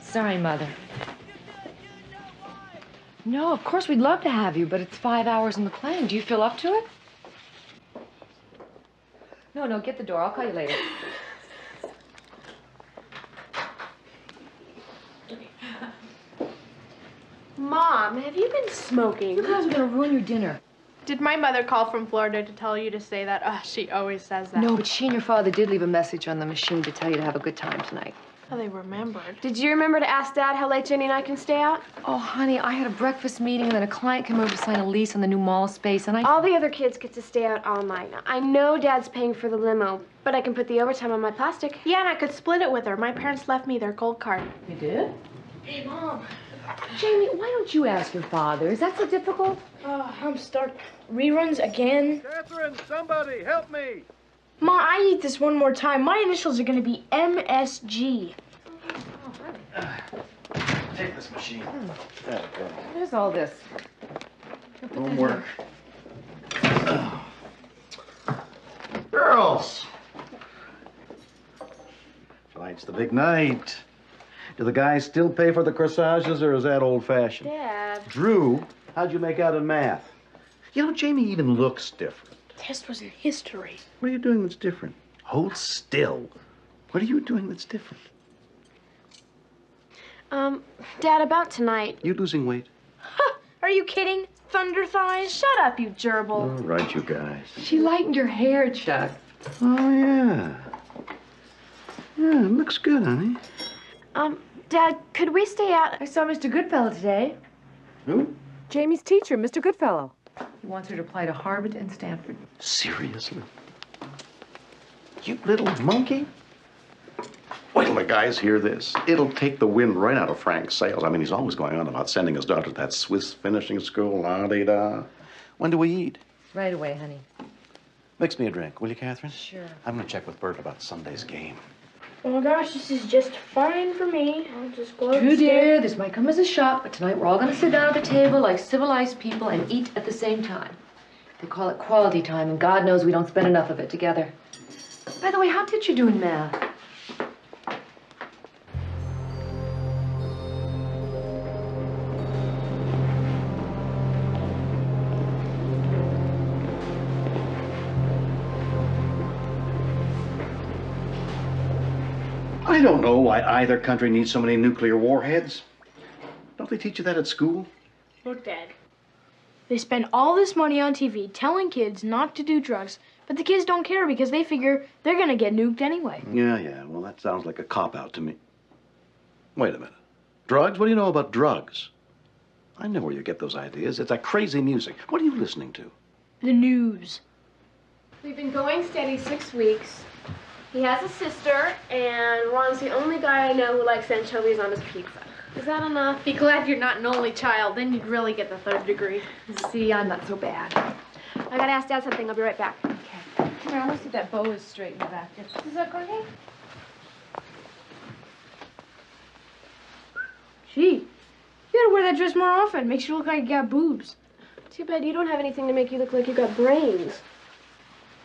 Sorry, Mother. No, of course we'd love to have you, but it's 5 hours in the plane. Do you feel up to it? No, get the door. I'll call you later. Mom, have you been smoking? You guys are gonna ruin your dinner. Did my mother call from Florida to tell you to say that? Oh, she always says that. No, but she and your father did leave a message on the machine to tell you to have a good time tonight. Oh, they remembered. Did you remember to ask Dad how late Jenny and I can stay out? Oh, honey, I had a breakfast meeting and then a client came over to sign a lease on the new mall space and All the other kids get to stay out all night. Now, I know Dad's paying for the limo, but I can put the overtime on my plastic. Yeah, and I could split it with her. My parents left me their gold card. You did? Hey, Mom. Jamie, why don't you ask your father? Is that so difficult? I'm stuck. Reruns again? Catherine, somebody, help me! Ma, I need this one more time. My initials are gonna be MSG. Take this machine. What is all this? Homework. Girls! Tonight's the big night. Do the guys still pay for the corsages, or is that old-fashioned? Dad. Drew, how'd you make out in math? You know, Jamie even looks different. Test was in history. What are you doing that's different? Hold still. What are you doing that's different? Dad, about tonight. You losing weight? Are you kidding? Thunder thighs? Shut up, you gerbil. All right, you guys. She lightened your hair, Chuck. Oh, yeah. Yeah, it looks good, honey. Dad, could we stay out? I saw Mr. Goodfellow today. Who? Jamie's teacher, Mr. Goodfellow. He wants her to apply to Harvard and Stanford. Seriously? You little monkey? Wait till the guys hear this. It'll take the wind right out of Frank's sails. I mean, he's always going on about sending his daughter to that Swiss finishing school, la-di-da. When do we eat? Right away, honey. Mix me a drink, will you, Catherine? Sure. I'm gonna check with Bert about Sunday's game. Oh my gosh, this is just fine for me. I'll just go Drew, upstairs. dear, this might come as a shock, but tonight we're all going to sit down at the table like civilized people and eat at the same time. They call it quality time, and God knows we don't spend enough of it together. By the way, how did you do in math? I don't know why either country needs so many nuclear warheads. Don't they teach you that at school? Look, Dad. They spend all this money on TV telling kids not to do drugs, but the kids don't care because they figure they're gonna get nuked anyway. Yeah. Well, that sounds like a cop-out to me. Wait a minute. Drugs? What do you know about drugs? I know where you get those ideas. It's that crazy music. What are you listening to? The news. We've been going steady 6 weeks. He has a sister, and Ron's the only guy I know who likes anchovies on his pizza. Is that enough? Be glad you're not an only child. Then you'd really get the 3rd degree. See, I'm not so bad. I gotta ask Dad something. I'll be right back. Okay. Come here, I want to see if that bow is straight in the back. Is that okay? Gee, you gotta wear that dress more often. Makes you look like you got boobs. Too bad you don't have anything to make you look like you got brains.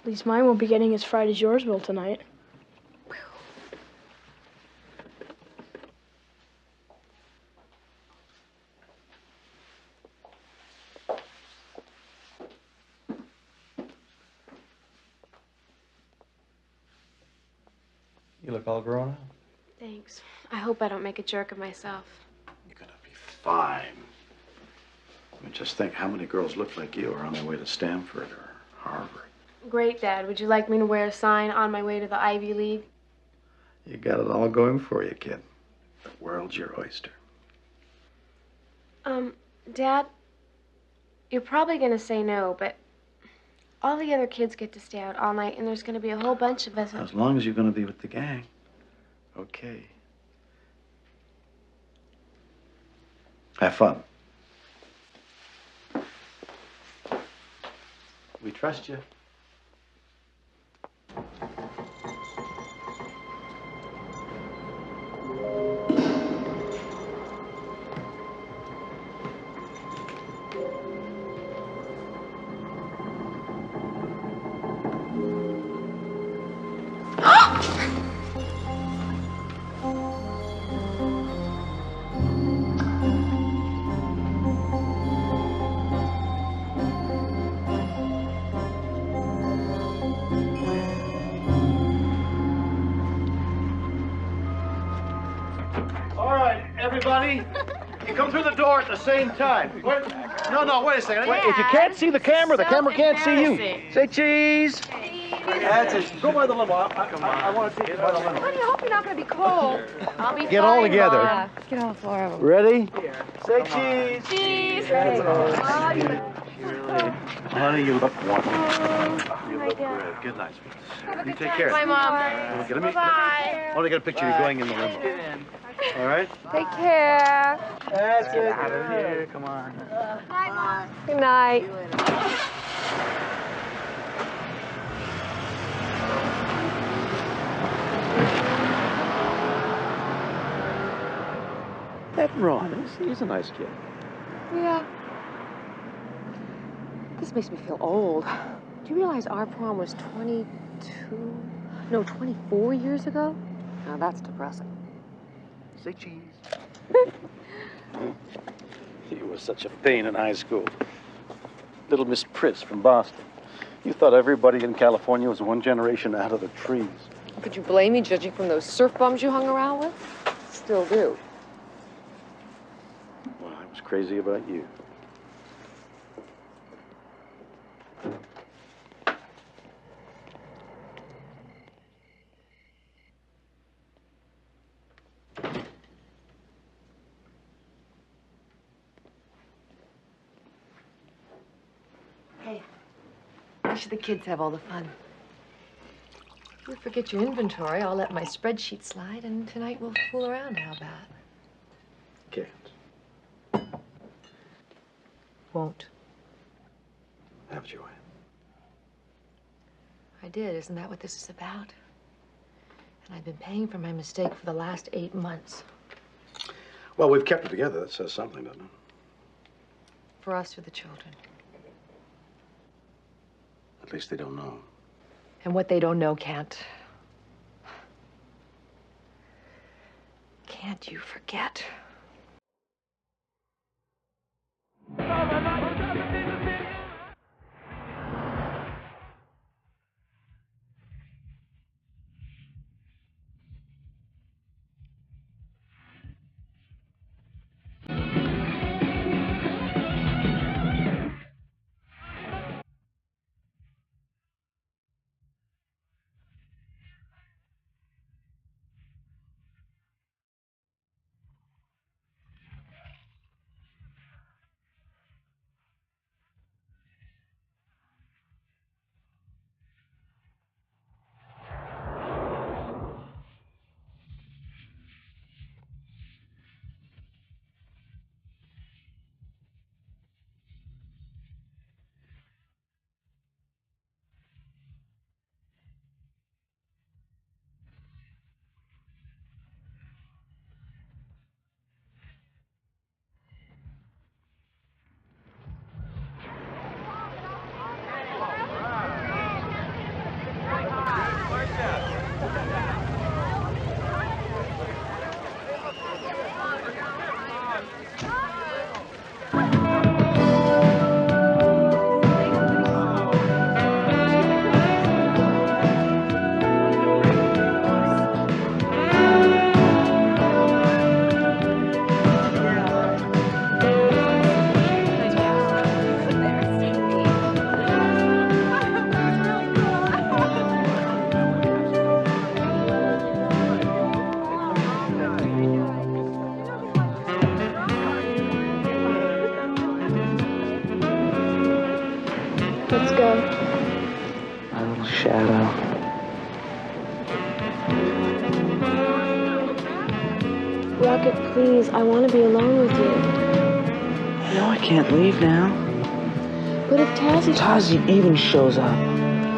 At least mine won't be getting as fried as yours will tonight. You look all grown up. Thanks. I hope I don't make a jerk of myself. You're gonna be fine. I mean, just think how many girls look like you are on their way to Stanford or Harvard. Great, Dad. Would you like me to wear a sign on my way to the Ivy League? You got it all going for you, kid. The world's your oyster. Dad, you're probably gonna say no, but all the other kids get to stay out all night, and there's gonna be a whole bunch of us. As long as you're gonna be with the gang. Okay. Have fun. We trust you. All right, everybody. You come through the door at the same time. Wait, no, wait a second. Wait, if you can't see the camera can't see you. Say cheese. That's it. Go by the limo. I want to take you by the limo. Honey, I hope you're not going to be cold. I'll be Get fine, all together. Mom. Get on the floor of them. Ready? Say cheese. Cheese. That's all. Honey, you look wonderful. You look great. Good night, sweetie. You take care. Bye, Mom. Get me. Bye. I want to get a picture of you going in the limo. All right? Take care. That's it. Out of here, come on. Bye, Mom. Good night. That Ron, he's a nice kid. Yeah. This makes me feel old. Do you realize our prom was 24 years ago? Now that's depressing. Say cheese. You were such a pain in high school. Little Miss Priss from Boston. You thought everybody in California was one generation out of the trees. Could you blame me judging from those surf bums you hung around with? Still do. Well, I was crazy about you. Hey, why should the kids have all the fun? You forget your inventory, I'll let my spreadsheet slide, and tonight we'll fool around. How about? Can't. Won't. Haven't you, Ann? I did. Isn't that what this is about? And I've been paying for my mistake for the last 8 months. Well, we've kept it together. That says something, doesn't it? For us or the children. At least they don't know. And what they don't know can't you forget? Let's go. My little shadow. Rocket, please, I want to be alone with you. No, I can't leave now. But if Tazi even shows up,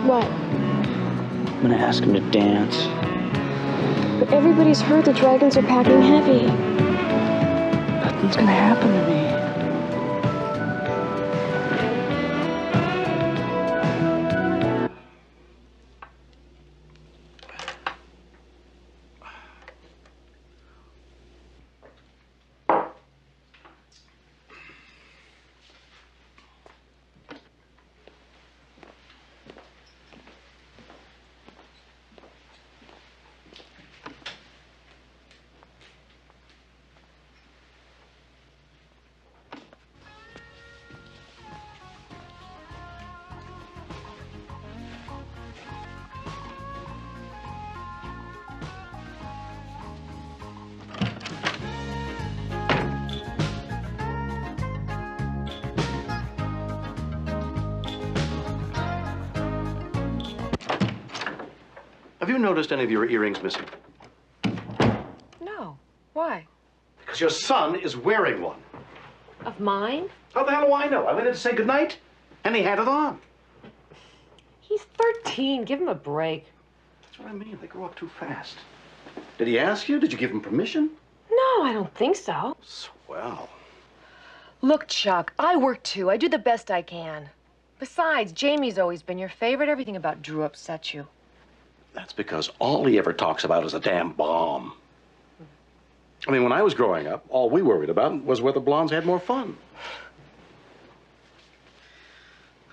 What? I'm gonna ask him to dance. But everybody's heard the dragons are packing heavy. Nothing's gonna happen to me. Have you noticed any of your earrings missing? No. Why? Because your son is wearing one. Of mine? How the hell do I know? I went in to say goodnight, and he had it on. He's 13. Give him a break. That's what I mean. They grow up too fast. Did he ask you? Did you give him permission? No, I don't think so. Swell. Look, Chuck, I work too. I do the best I can. Besides, Jamie's always been your favorite. Everything about Drew upsets you. That's because all he ever talks about is a damn bomb. I mean, when I was growing up, all we worried about was whether blondes had more fun.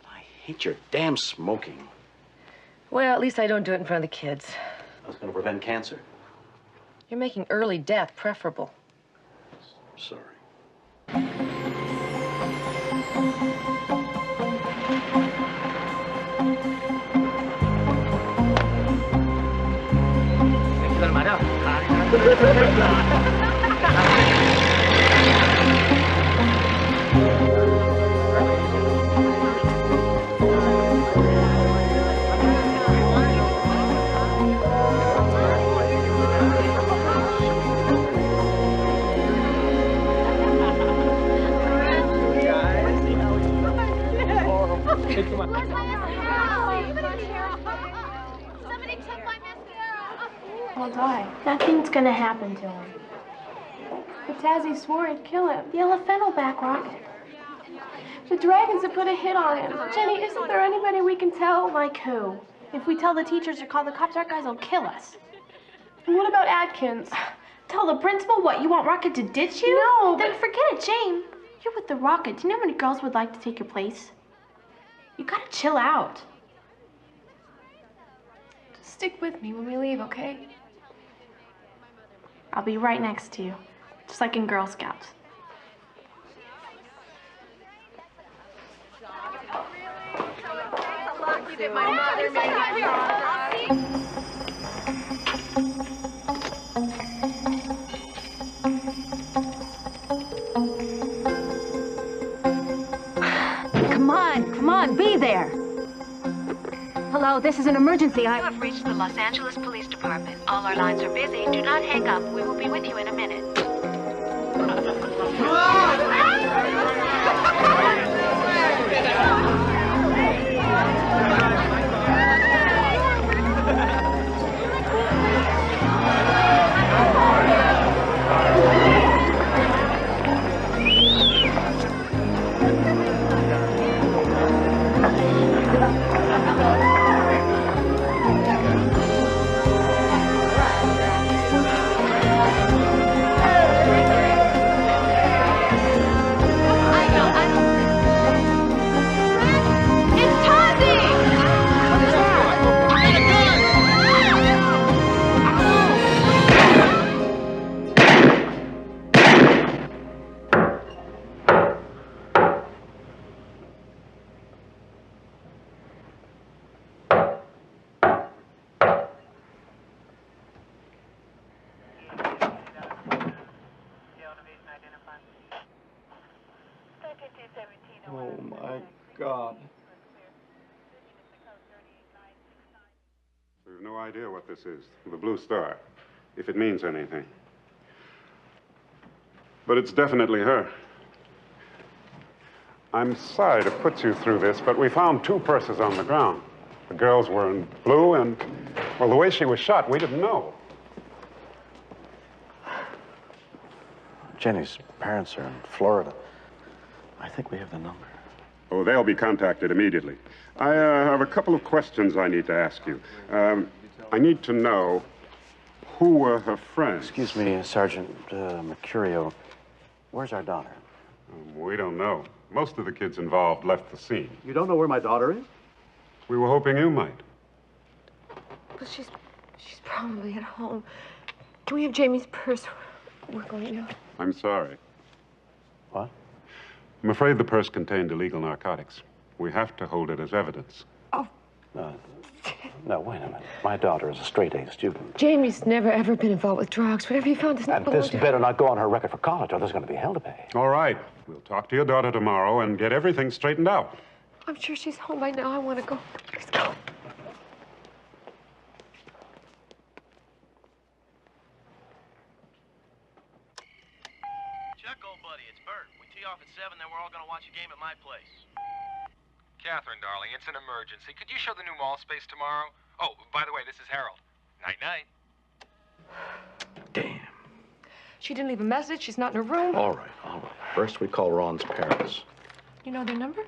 I hate your damn smoking. Well, at least I don't do it in front of the kids. I was going to prevent cancer. You're making early death preferable. Sorry. I'll die. Nothing's gonna happen to him. But Tazzy swore he'd kill him. The Elephantleback rocket. The dragons have put a hit on him. Jenny, isn't there anybody we can tell? Like who? If we tell the teachers or call the cops, our guys will kill us. And what about Adkins? Tell the principal what? You want Rocket to ditch you? No, then forget it, Jane. You're with the Rocket. Do you know how many girls would like to take your place? You gotta chill out. Just stick with me when we leave, okay? I'll be right next to you, just like in Girl Scouts. Come on, be there. Hello, this is an emergency. You have reached the Los Angeles Police Department. All our lines are busy. Do not hang up. We will be with you in a minute. Oh, my God. We have no idea what this is, the blue star, if it means anything. But it's definitely her. I'm sorry to put you through this, but we found two purses on the ground. The girls were in blue, and, well, the way she was shot, we didn't know. Jenny's parents are in Florida. I think we have the number. Oh, they'll be contacted immediately. I have a couple of questions I need to ask you. I need to know who were her friends. Excuse me, Sergeant Mercurio. Where's our daughter? We don't know. Most of the kids involved left the scene. You don't know where my daughter is? We were hoping you might. But she's probably at home. Can we have Jamie's purse? We're going now. I'm sorry. What? I'm afraid the purse contained illegal narcotics. We have to hold it as evidence. Oh. No, wait a minute. My daughter is a straight-A student. Jamie's never, ever been involved with drugs. Whatever you found does not And belong this to her. better not go on her record for college, or there's going to be hell to pay. All right. We'll talk to your daughter tomorrow and get everything straightened out. I'm sure she's home by now. I want to go. Let's go. Chuck, old buddy, it's Bert. We tee off at 7, then we're all gonna watch a game at my place. Catherine, darling, it's an emergency. Could you show the new mall space tomorrow? Oh, by the way, this is Harold. Night-night. Damn. She didn't leave a message. She's not in her room. All right, all right. First we call Ron's parents. You know their number?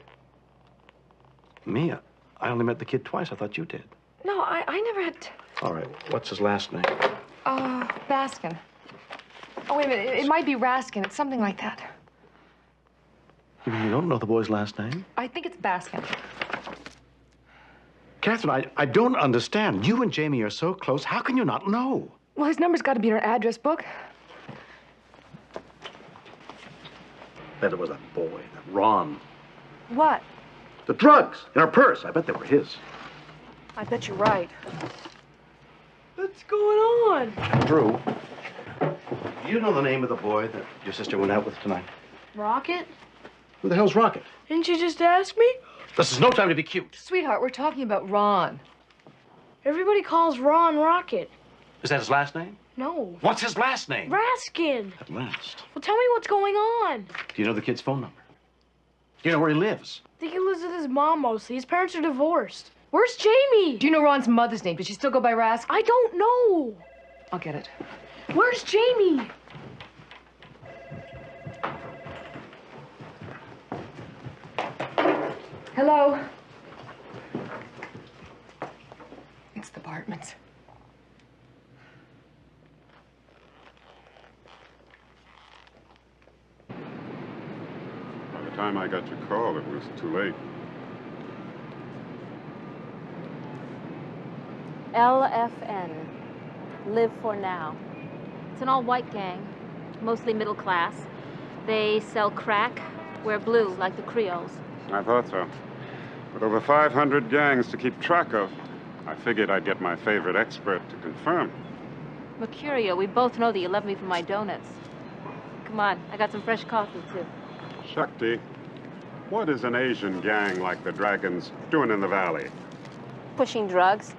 Mia, I only met the kid twice. I thought you did. No, I never had... All right, what's his last name? Baskin. Oh, wait a minute. It might be Raskin. It's something like that. You mean you don't know the boy's last name? I think it's Baskin. Catherine, I don't understand. You and Jamie are so close. How can you not know? Well, his number's got to be in her address book. Bet it was that boy, that Ron. What? The drugs in her purse. I bet they were his. I bet you're right. What's going on? Drew, do you know the name of the boy that your sister went out with tonight? Rocket? Who the hell's Rocket? Didn't you just ask me? This is no time to be cute. Sweetheart, we're talking about Ron. Everybody calls Ron Rocket. Is that his last name? No. What's his last name? Raskin. At last. Well, tell me what's going on. Do you know the kid's phone number? Do you know where he lives? I think he lives with his mom mostly. His parents are divorced. Where's Jamie? Do you know Ron's mother's name? Does she still go by Rask? I don't know. I'll get it. Where's Jamie? Hello? It's the Bartmans. By the time I got your call, it was too late. LFN. Live for now. It's an all-white gang, mostly middle class. They sell crack, wear blue like the Creoles. I thought so. With over 500 gangs to keep track of, I figured I'd get my favorite expert to confirm. Mercurio, we both know that you love me for my donuts. Come on, I got some fresh coffee, too. Shakti, what is an Asian gang like the Dragons doing in the valley? Pushing drugs.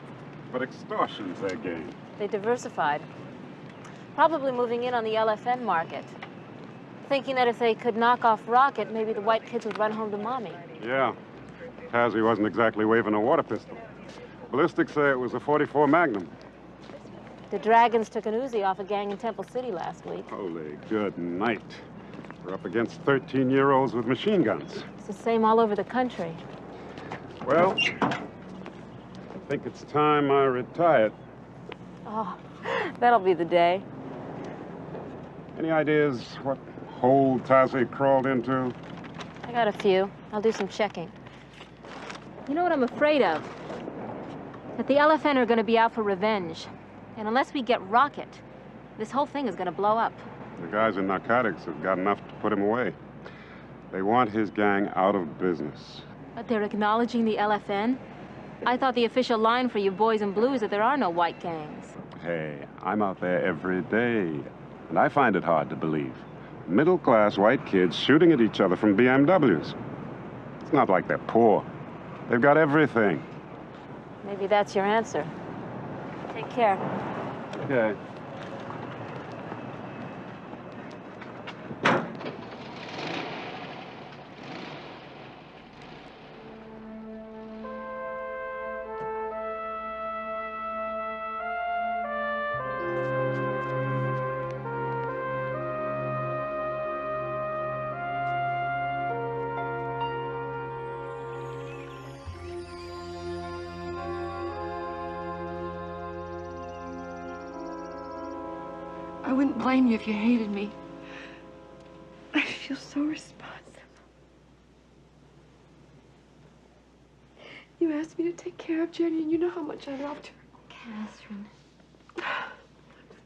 But extortion's their game. They diversified. Probably moving in on the LFN market. Thinking that if they could knock off Rocket, maybe the white kids would run home to mommy. Yeah. Tazzy wasn't exactly waving a water pistol. Ballistics say it was a .44 Magnum. The Dragons took an Uzi off a gang in Temple City last week. Holy good night. We're up against 13-year-olds with machine guns. It's the same all over the country. Well, I think it's time I retired. Oh, that'll be the day. Any ideas what hole Tazzy crawled into? I got a few. I'll do some checking. You know what I'm afraid of? That the LFN are going to be out for revenge. And unless we get Rocket, this whole thing is going to blow up. The guys in narcotics have got enough to put him away. They want his gang out of business. But they're acknowledging the LFN? I thought the official line for you boys in blue is that there are no white gangs. Hey, I'm out there every day, and I find it hard to believe. Middle-class white kids shooting at each other from BMWs. It's not like they're poor. They've got everything. Maybe that's your answer. Take care. Okay. I wouldn't blame you if you hated me. I feel so responsible. You asked me to take care of Jenny, and you know how much I loved her. Catherine. I'm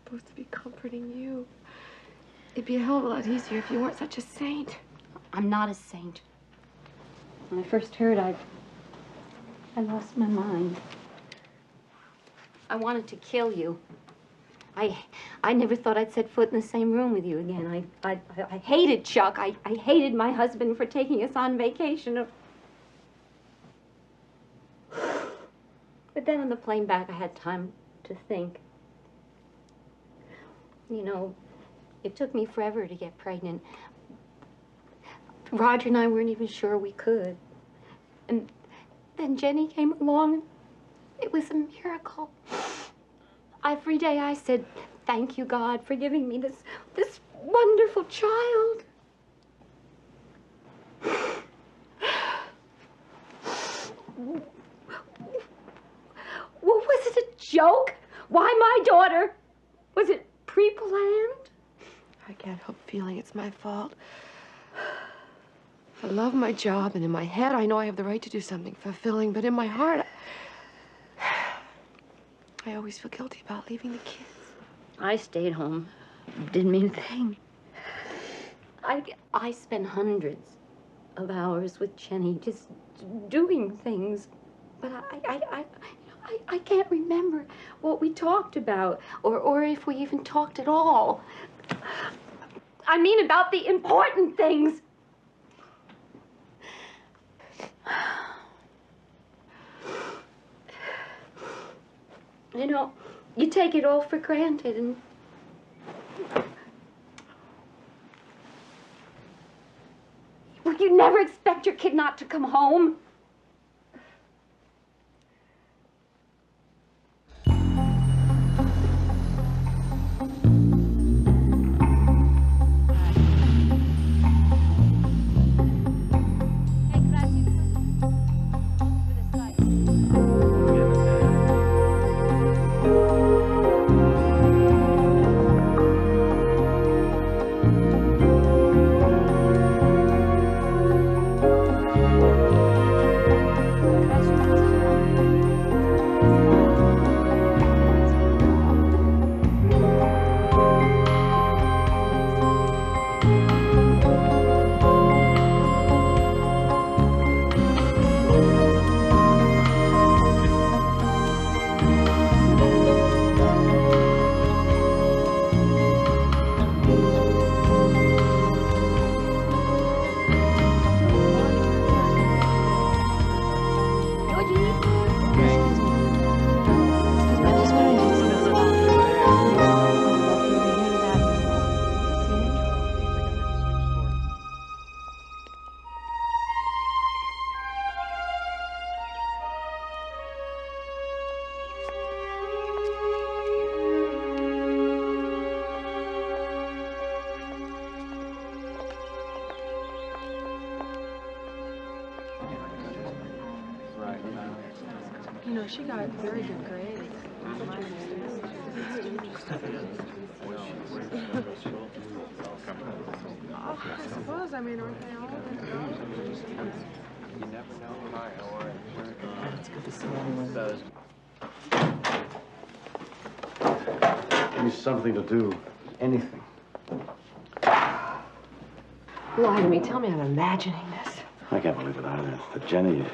supposed to be comforting you. It'd be a hell of a lot easier if you weren't such a saint. I'm not a saint. When I first heard, I lost my mind. I wanted to kill you. I never thought I'd set foot in the same room with you again. I hated Chuck. I hated my husband for taking us on vacation. But then on the plane back, I had time to think. You know, It took me forever to get pregnant. Roger and I weren't even sure we could. And then Jenny came along. It was a miracle. Every day I said, thank you, God, for giving me this wonderful child. Well, was it a joke? Why my daughter? Was it pre-planned? I can't help feeling it's my fault. I love my job, and in my head, I know I have the right to do something fulfilling, but in my heart, I always feel guilty about leaving the kids. I stayed home. Didn't mean a thing. I spent hundreds of hours with Jenny just doing things, but I can't remember what we talked about, or if we even talked at all. I mean about the important things. You know, you take it all for granted, and well, you never expect your kid not to come home. You know, she got very good grades. I suppose, I mean, aren't they all? You never know. Hi, how are you? It's good to see everyone. Give me something to do. Anything. Lie to me. Tell me I'm imagining this. I can't believe it either. But Jenny...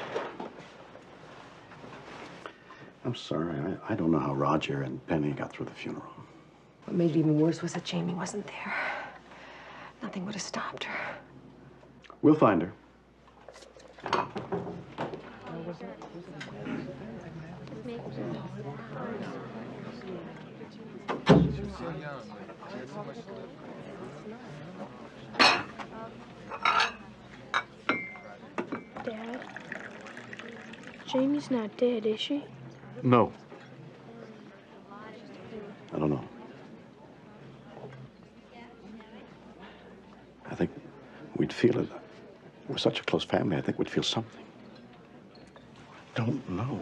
I'm sorry. I don't know how Roger and Penny got through the funeral. What made it even worse was that Jamie wasn't there. Nothing would have stopped her. We'll find her. Dad, Jamie's not dead, is she? No. I don't know. I think we'd feel it. We're such a close family. I think we'd feel something. I don't know.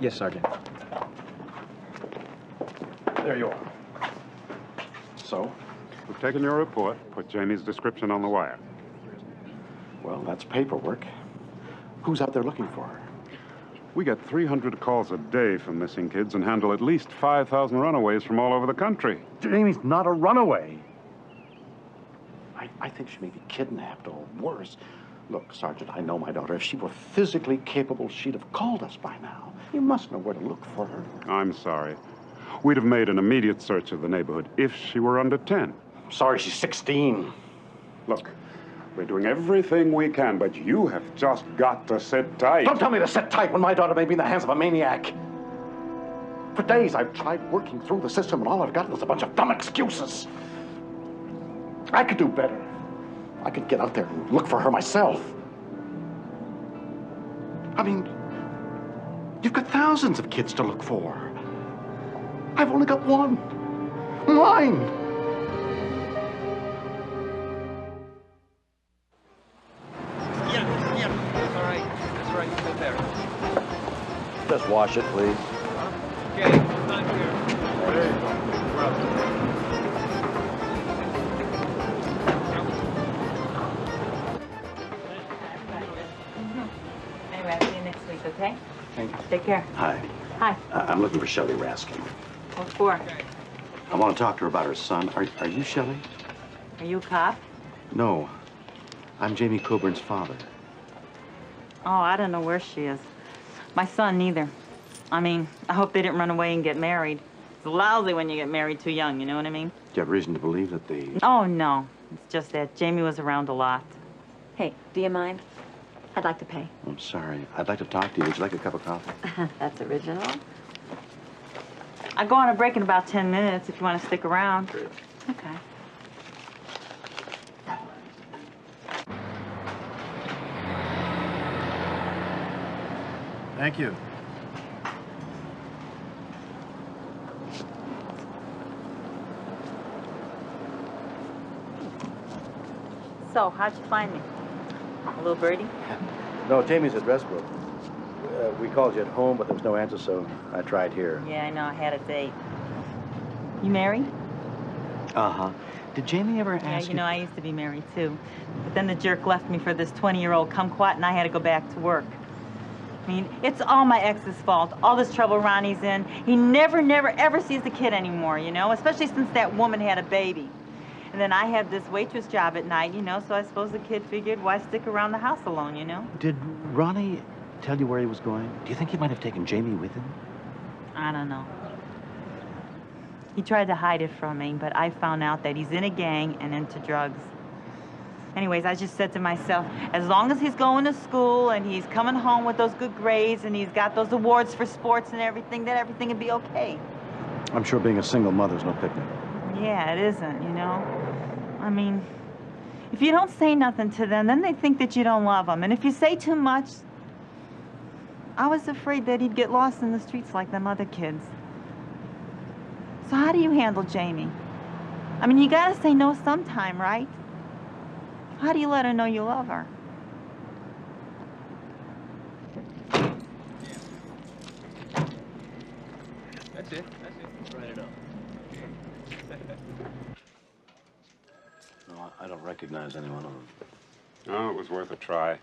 Yes, Sergeant. There you are. So? We've taken your report, put Jamie's description on the wire. Well, that's paperwork. Who's out there looking for her? We get 300 calls a day from missing kids and handle at least 5,000 runaways from all over the country. Jamie's not a runaway. I think she may be kidnapped or worse. Look, Sergeant, I know my daughter. If she were physically capable, she'd have called us by now. You must know where to look for her. I'm sorry. We'd have made an immediate search of the neighborhood if she were under 10. Sorry, she's 16. Look, We're doing everything we can, but you have just got to sit tight. Don't tell me to sit tight when my daughter may be in the hands of a maniac. For days, I've tried working through the system, and all I've gotten is a bunch of dumb excuses. I could do better. I could get out there and look for her myself. I mean, you've got thousands of kids to look for. I've only got one. Mine. Yeah, that's all right. That's all right, you sit there. Just wash it, please. Okay, not here. There you go. We're up. Anyway, I'll see you next week, okay? Thank you. Take care. Hi. Hi. I'm looking for Shelley Raskin. What for? I want to talk to her about her son. Are you Shelley? Are you a cop? No. I'm Jamie Coburn's father. Oh, I don't know where she is. My son, neither. I mean, I hope they didn't run away and get married. It's lousy when you get married too young, you know what I mean? Do you have reason to believe that the... Oh, no. It's just that Jamie was around a lot. Hey, do you mind? I'd like to pay. I'm sorry. I'd like to talk to you. Would you like a cup of coffee? That's original. I'll go on a break in about 10 minutes if you want to stick around. Great. Okay. Thank you. So, how'd you find me? A little birdie? No, Jamie's address book. We called you at home, but there was no answer, so I tried here. Yeah, I know. I had a date. You married? Uh-huh. Did Jamie ever Yeah, ask you know, I used to be married, too. But then the jerk left me for this 20-year-old kumquat, and I had to go back to work. I mean, it's all my ex's fault. All this trouble Ronnie's in. He never, ever sees the kid anymore, you know, especially since that woman had a baby. And then I had this waitress job at night, you know, so I suppose the kid figured, why stick around the house alone, you know? Did Ronnie tell you where he was going? Do you think he might have taken Jamie with him? I don't know. He tried to hide it from me, but I found out that he's in a gang and into drugs. Anyways, I just said to myself, as long as he's going to school and he's coming home with those good grades and he's got those awards for sports and everything, then everything will be okay. I'm sure being a single mother's no picnic. Yeah, it isn't, you know? I mean, if you don't say nothing to them, then they think that you don't love them. And if you say too much, I was afraid that he'd get lost in the streets like them other kids. So how do you handle Jamie? I mean, you gotta say no sometime, right? How do you let her know you love her? That's it. Write it up. No, I don't recognize any one of them. Oh, it was worth a try.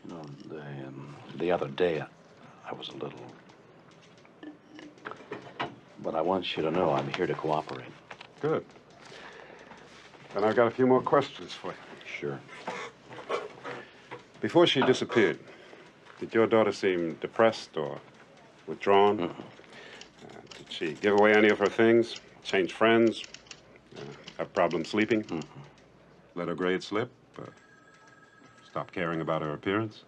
You know, the other day, I was a little... But I want you to know I'm here to cooperate. Good. Then I've got a few more questions for you. Sure. Before she disappeared, did your daughter seem depressed or withdrawn? Mm-hmm. Did she give away any of her things? Change friends? Have problems sleeping? Mm-hmm. Let her grades slip? Stop caring about her appearance?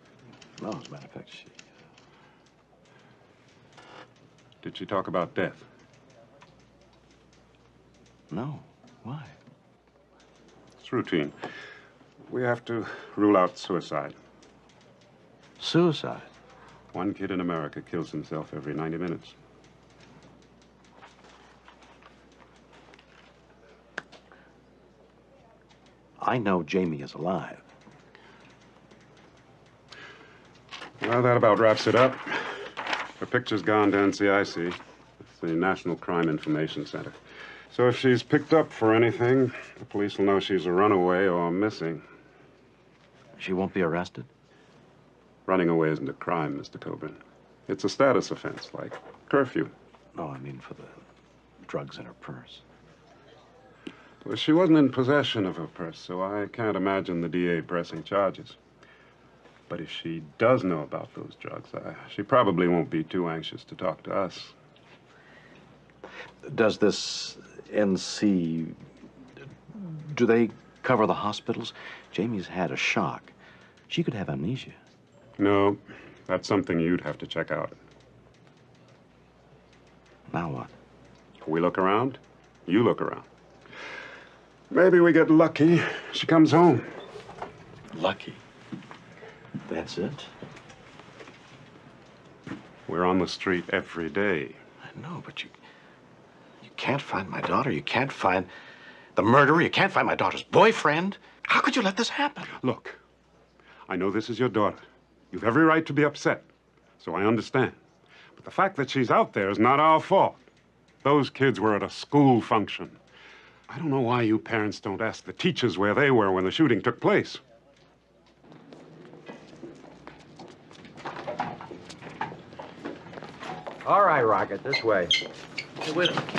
No, as a matter of fact, she... Did she talk about death? No. Why? It's routine. We have to rule out suicide. Suicide? One kid in America kills himself every 90 minutes. I know Jamie is alive. Well, that about wraps it up. Her picture's gone to NCIC. It's the National Crime Information Center. So if she's picked up for anything, the police will know she's a runaway or missing. She won't be arrested? Running away isn't a crime, Mr. Coburn. It's a status offense, like curfew. No, I mean for the drugs in her purse. Well, she wasn't in possession of her purse, so I can't imagine the DA pressing charges. But if she does know about those drugs, she probably won't be too anxious to talk to us. Does this NC... Do they cover the hospitals. Jamie's had a shock. She could have amnesia. No, that's something you'd have to check out. Now what? We look around, you look around. Maybe we get lucky. She comes home. Lucky? That's it? We're on the street every day. I know, but you can't find my daughter. You can't find the murderer. You can't find my daughter's boyfriend. How could you let this happen? Look, I know this is your daughter. You've every right to be upset, so I understand. But the fact that she's out there is not our fault. Those kids were at a school function. I don't know why you parents don't ask the teachers where they were when the shooting took place. All right, Rocket, this way. Hey, wait a minute.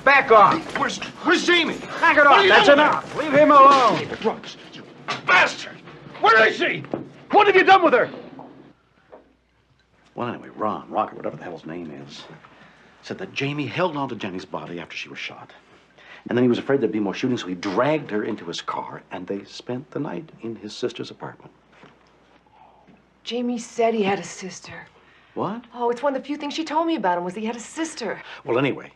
Back off! Where's Jamie? Knock it off, that's enough. Leave him alone. Brooks, you bastard! Where is she? What have you done with her? Well, anyway, Ron, Rocket, whatever the hell his name is, said that Jamie held on to Jenny's body after she was shot. And then he was afraid there'd be more shooting, so he dragged her into his car, and they spent the night in his sister's apartment. Jamie said he had a sister. What? Oh, it's one of the few things she told me about him was that he had a sister. Well, anyway,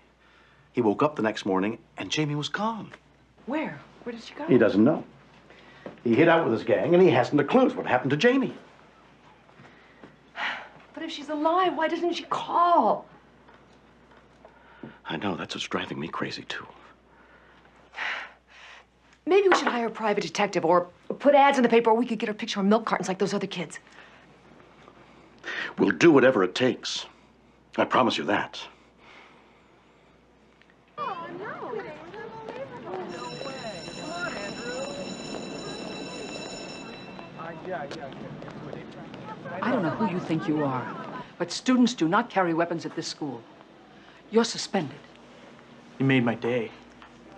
he woke up the next morning, and Jamie was gone. Where? Where did she go? He doesn't know. He hid out with his gang, and he hasn't a clue what happened to Jamie. But if she's alive, why doesn't she call? I know, that's what's driving me crazy, too. Maybe we should hire a private detective or put ads in the paper, or we could get her picture on milk cartons like those other kids. We'll do whatever it takes. I promise you that. I don't know who you think you are, but students do not carry weapons at this school. You're suspended. You made my day.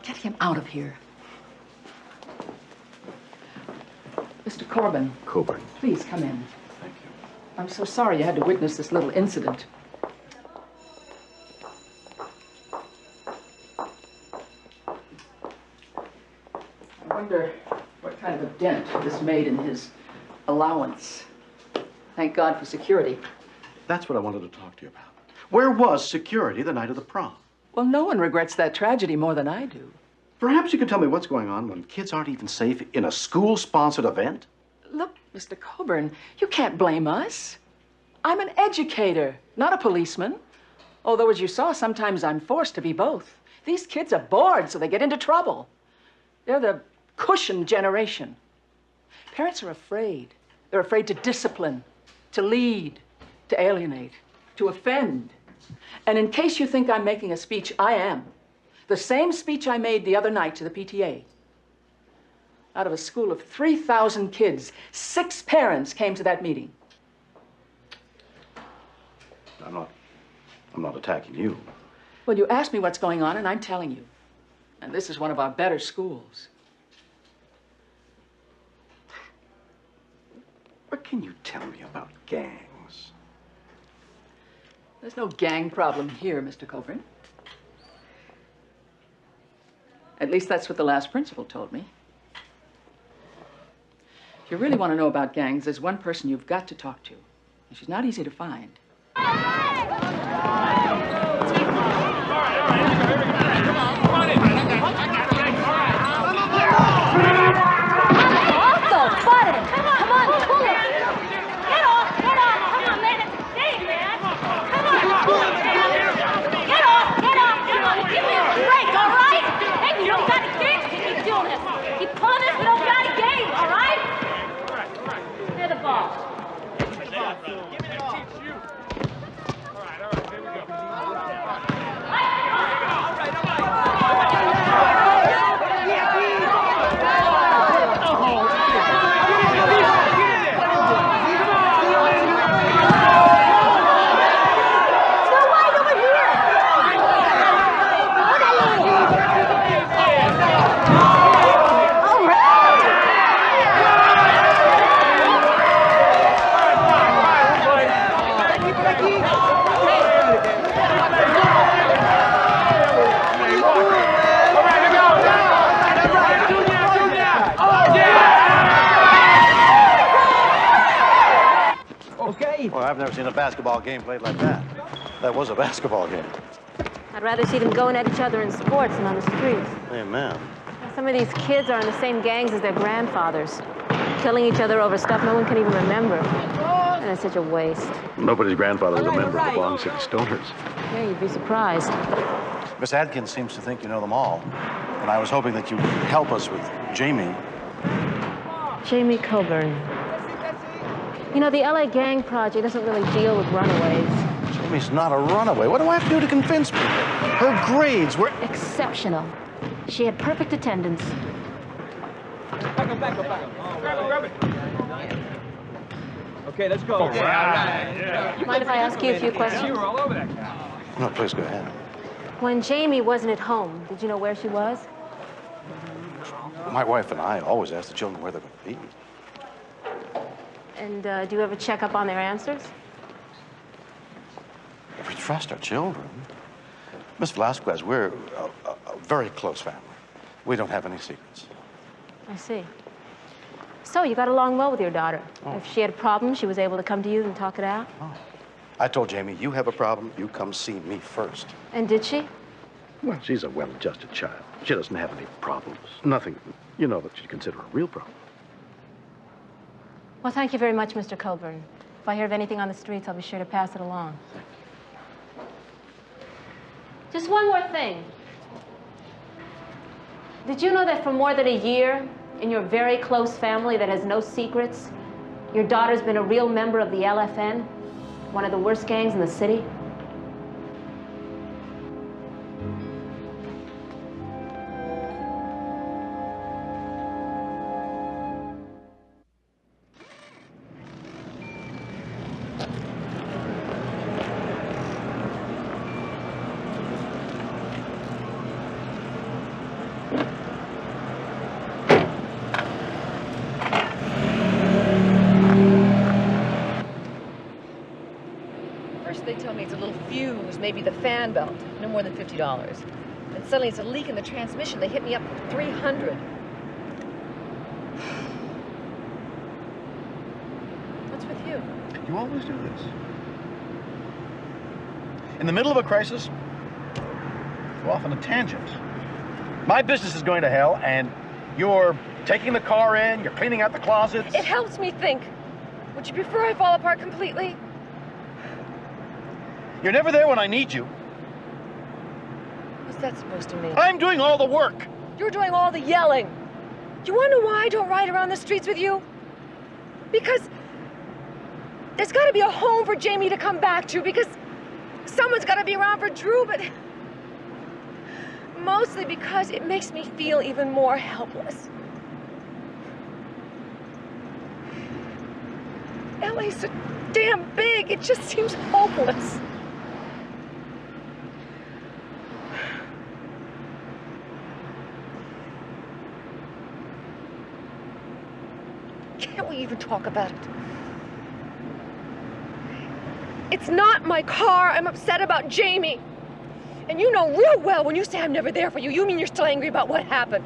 Get him out of here. Mr. Coburn. Coburn. Please come in. Thank you. I'm so sorry you had to witness this little incident. I wonder what kind of a dent this made in his allowance. Thank God for security. That's what I wanted to talk to you about. Where was security the night of the prom? Well, no one regrets that tragedy more than I do. Perhaps you could tell me what's going on when kids aren't even safe in a school-sponsored event? Look, Mr. Coburn, you can't blame us. I'm an educator, not a policeman. Although, as you saw, sometimes I'm forced to be both. These kids are bored, so they get into trouble. They're the cushion generation. Parents are afraid. They're afraid to discipline, to lead, to alienate, to offend. And in case you think I'm making a speech, I am. The same speech I made the other night to the PTA. Out of a school of 3,000 kids, 6 parents came to that meeting. I'm not attacking you. Well, you asked me what's going on, and I'm telling you. And this is one of our better schools. What can you tell me about gangs? There's no gang problem here, Mr. Coburn. At least that's what the last principal told me. If you really want to know about gangs, there's one person you've got to talk to. And she's not easy to find. I've never seen a basketball game played like that. That was a basketball game. I'd rather see them going at each other in sports than on the streets. Amen. Some of these kids are in the same gangs as their grandfathers, killing each other over stuff no one can even remember. And it's such a waste. Nobody's grandfather was a member of the Long City Stoners. Yeah, you'd be surprised. Miss Adkins seems to think you know them all. And I was hoping that you'd help us with Jamie. Jamie Coburn. You know, the LA Gang Project doesn't really deal with runaways. Jamie's not a runaway. What do I have to do to convince people? Her grades were exceptional. She had perfect attendance. Grab it. Okay, let's go. All right. Mind if I ask you a few questions? You were all over that guy. No, please go ahead. When Jamie wasn't at home, did you know where she was? My wife and I always ask the children where they're going to be. And do you ever check up on their answers? We trust our children. Miss Velasquez, we're a very close family. We don't have any secrets. I see. So you got along well with your daughter. Oh. If she had a problem, she was able to come to you and talk it out? Oh. I told Jamie, you have a problem, you come see me first. And did she? Well, she's a well-adjusted child. She doesn't have any problems. Nothing, you know, that you'd consider a real problem. Well, thank you very much, Mr. Coburn. If I hear of anything on the streets, I'll be sure to pass it along. Just one more thing. Did you know that for more than a year, in your very close family that has no secrets, your daughter's been a real member of the LFN, one of the worst gangs in the city? They tell me it's a little fuse, maybe the fan belt, no more than $50. And suddenly it's a leak in the transmission. They hit me up for $300. What's with you? You always do this. In the middle of a crisis, go off on a tangent. My business is going to hell, and you're taking the car in, you're cleaning out the closets. It helps me think. Would you prefer I fall apart completely? You're never there when I need you. What's that supposed to mean? I'm doing all the work. You're doing all the yelling. You want to know why I don't ride around the streets with you? Because there's got to be a home for Jamie to come back to, because someone's got to be around for Drew, but mostly because it makes me feel even more helpless. LA's so damn big, it just seems hopeless. Can't we even talk about it? It's not my car. I'm upset about Jamie. And you know real well when you say I'm never there for you, you mean you're still angry about what happened.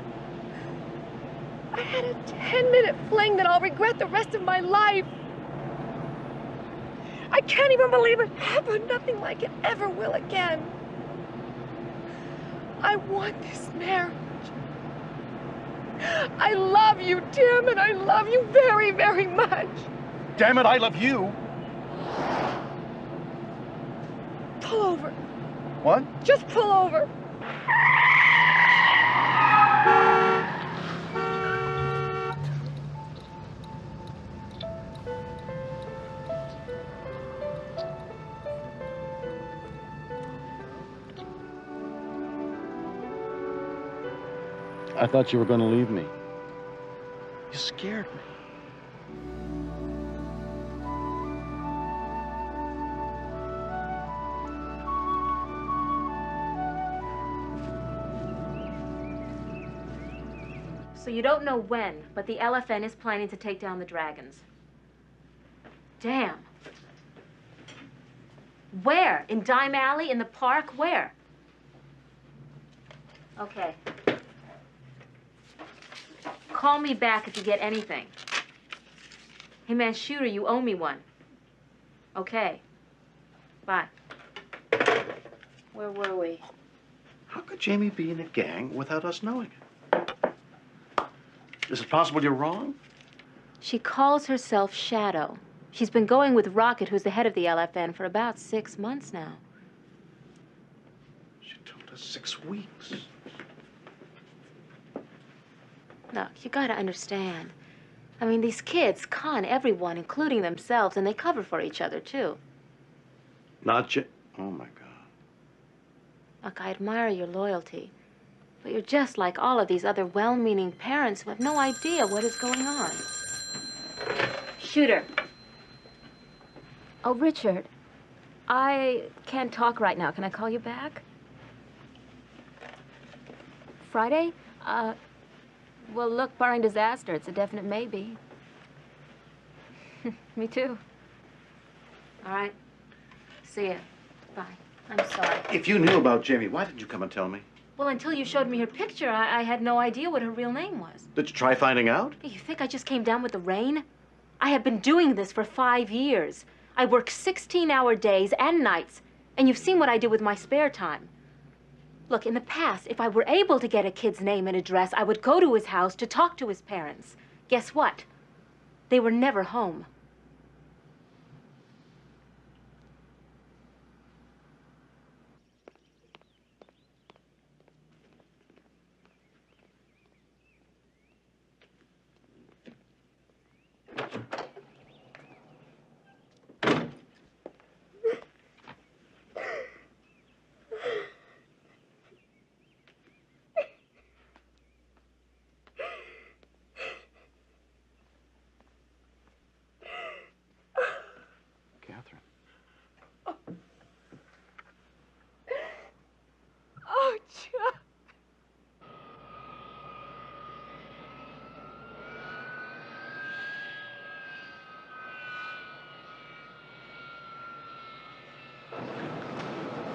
I had a 10-minute fling that I'll regret the rest of my life. I can't even believe it happened. Nothing like it ever will again. I want this marriage. I love you, Tim, and I love you very, very much. Damn it, I love you. Pull over. What? Just pull over. I thought you were going to leave me. You scared me. So you don't know when, but the LFN is planning to take down the dragons. Damn. Where? In Dime Alley? In the park? Where? Okay. Call me back if you get anything. Hey, man, Shooter, you owe me one. Okay. Bye. Where were we? How could Jamie be in a gang without us knowing it? Is it possible you're wrong? She calls herself Shadow. She's been going with Rocket, who's the head of the LFN, for about 6 months now. She told us 6 weeks. Look, you gotta understand. I mean, these kids con everyone, including themselves, and they cover for each other, too. Oh, my God. Look, I admire your loyalty, but you're just like all of these other well-meaning parents who have no idea what is going on. Shooter. Oh, Richard, I can't talk right now. Can I call you back? Friday? Well, look, barring disaster, it's a definite maybe. Me too. All right. See ya. Bye. I'm sorry. If you knew about Jamie, why didn't you come and tell me? Well, until you showed me her picture, I had no idea what her real name was. Did you try finding out? You think I just came down with the rain? I have been doing this for 5 years. I work 16-hour days and nights, and you've seen what I do with my spare time. Look, in the past, if I were able to get a kid's name and address, I would go to his house to talk to his parents. Guess what? They were never home. Catherine. Oh, Chuck.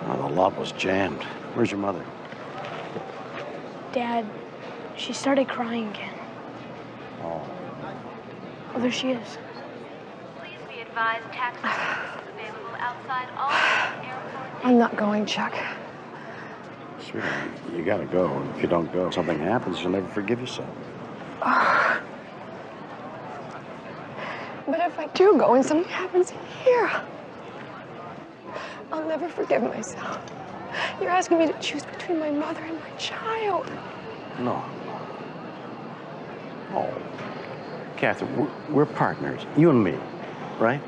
Oh, the lot was jammed. Where's your mother? Dad, she started crying again. Oh. Oh, there she is. Please be advised taxi service is available outside all airport. I'm not going, Chuck. Sweetheart, you gotta go. And if you don't go, something happens, you'll never forgive yourself. But if I do go and something happens here, I'll never forgive myself. You're asking me to choose between my mother and my child. No. Oh. Catherine, we're partners. You and me, right?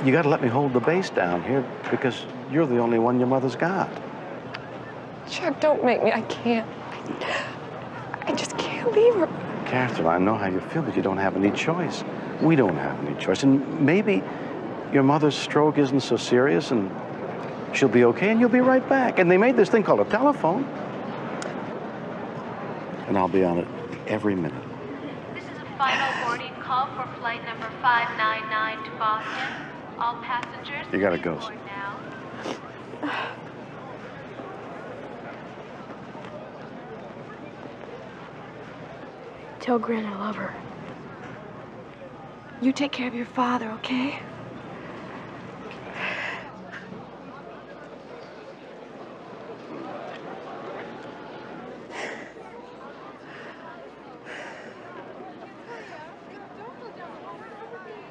You gotta let me hold the base down here because you're the only one your mother's got. Chuck, don't make me. I can't. I just can't leave her. Catherine, I know how you feel, but you don't have any choice. We don't have any choice. And maybe your mother's stroke isn't so serious and she'll be okay and you'll be right back. And they made this thing called a telephone. And I'll be on it every minute. This is a final boarding call for flight number 599 to Boston. All passengers, You gotta please go. board now. Tell Gran I love her. You take care of your father, okay?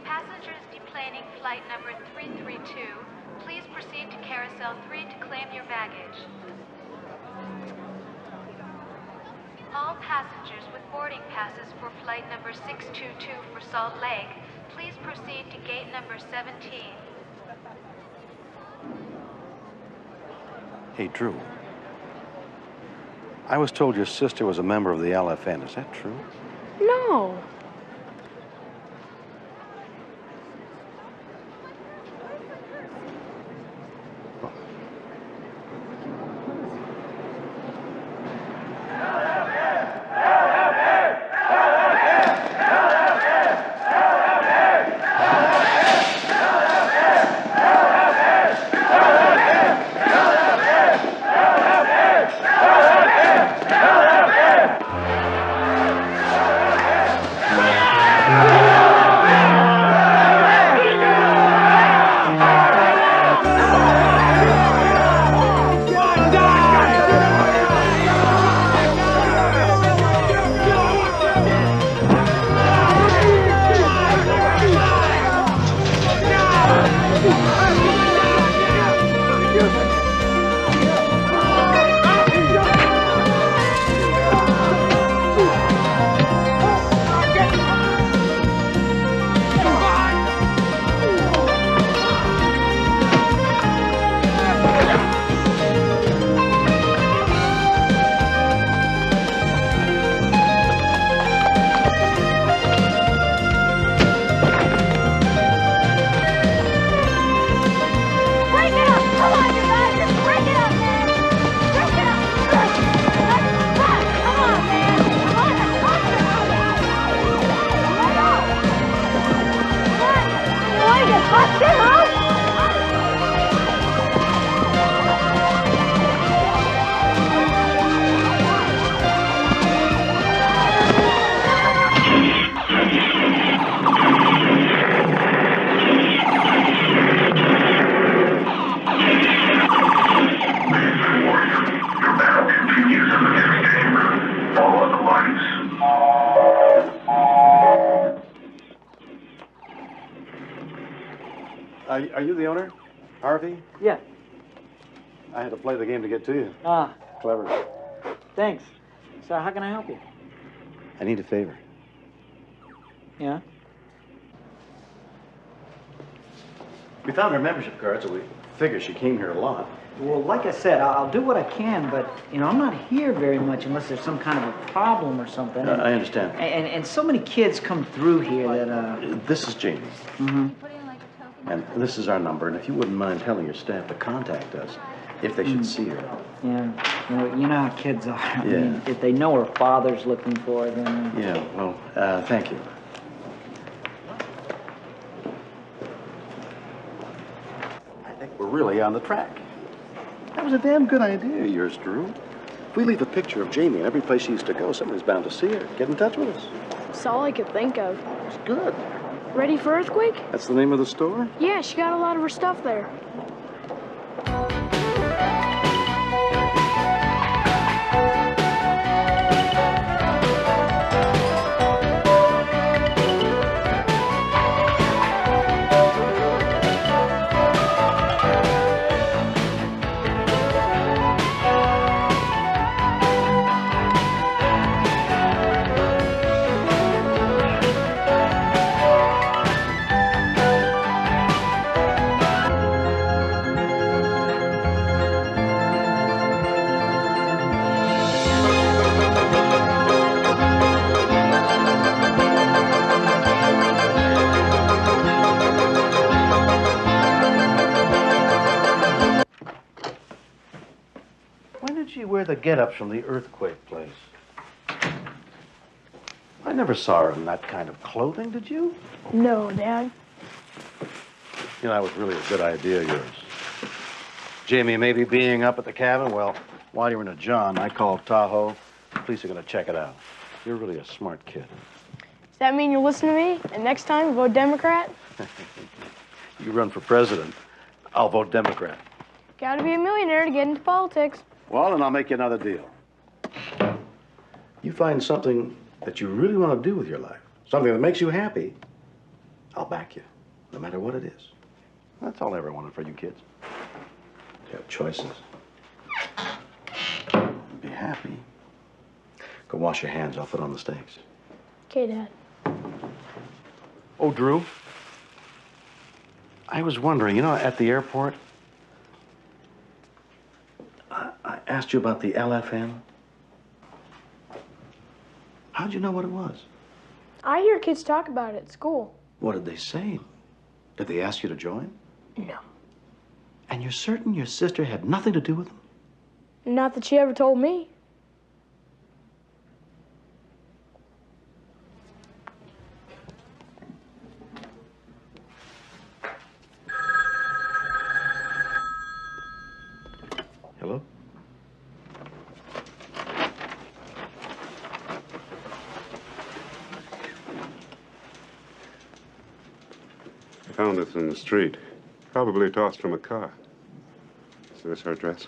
Passengers deplaning flight number 332, please proceed to Carousel 3 to claim your baggage. All passengers with boarding passes for flight number 622 for Salt Lake, please proceed to gate number 17. Hey, Drew. I was told your sister was a member of the LFN. Is that true? No. Are you the owner? Harvey? Yeah. I had to play the game to get to you. Ah, Clever. thanks. So how can I help you? I need a favor. Yeah? We found her membership card, so we figure she came here a lot. Well, like I said, I'll do what I can, but, you know, I'm not here very much unless there's some kind of a problem or something. I understand. And so many kids come through here that, This is Jamie. Mm-hmm. And this is our number, and if you wouldn't mind telling your staff to contact us if they should see her. Yeah, you know how kids are. I Yeah. mean, if they know her father's looking for her, then... Yeah, well, thank you. I think we're really on the track. That was a damn good idea of yours, Drew. If we leave a picture of Jamie in every place she used to go, somebody's bound to see her. Get in touch with us. That's all I could think of. It's good. Ready for earthquake? That's the name of the store? Yeah, she got a lot of her stuff there. When did she wear the get-ups from the earthquake place? I never saw her in that kind of clothing, did you? No, Dad. You know, that was really a good idea of yours. Jamie, maybe being up at the cabin, well, while you were in a John, I called Tahoe. The police are going to check it out. You're really a smart kid. Does that mean you'll listen to me? And next time, vote Democrat? You run for president, I'll vote Democrat. Gotta be a millionaire to get into politics. Well, then I'll make you another deal. You find something that you really want to do with your life, something that makes you happy, I'll back you, no matter what it is. That's all I ever wanted for you kids. You have choices. Be happy. Go wash your hands. I'll put on the steaks. Okay, Dad. Oh, Drew. I was wondering, you know, at the airport, I asked you about the LFN. How'd you know what it was? I hear kids talk about it at school. What did they say? Did they ask you to join? No. And you're certain your sister had nothing to do with them? Not that she ever told me. Hello? I found this in the street. Probably tossed from a car. Is this her dress?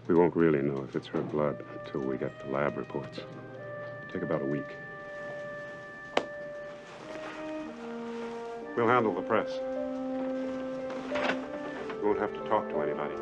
We won't really know if it's her blood until we get the lab reports. Take about a week. We'll handle the press. We won't have to talk to anybody.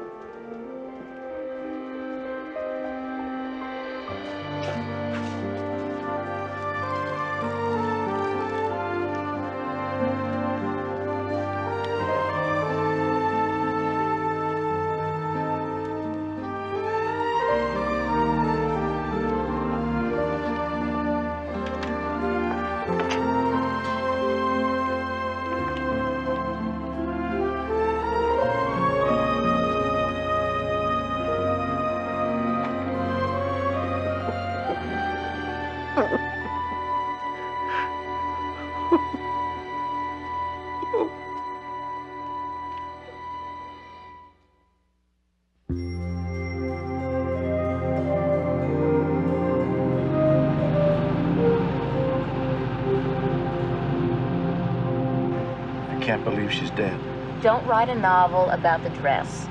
I can't believe she's dead. Don't write a novel about the dress.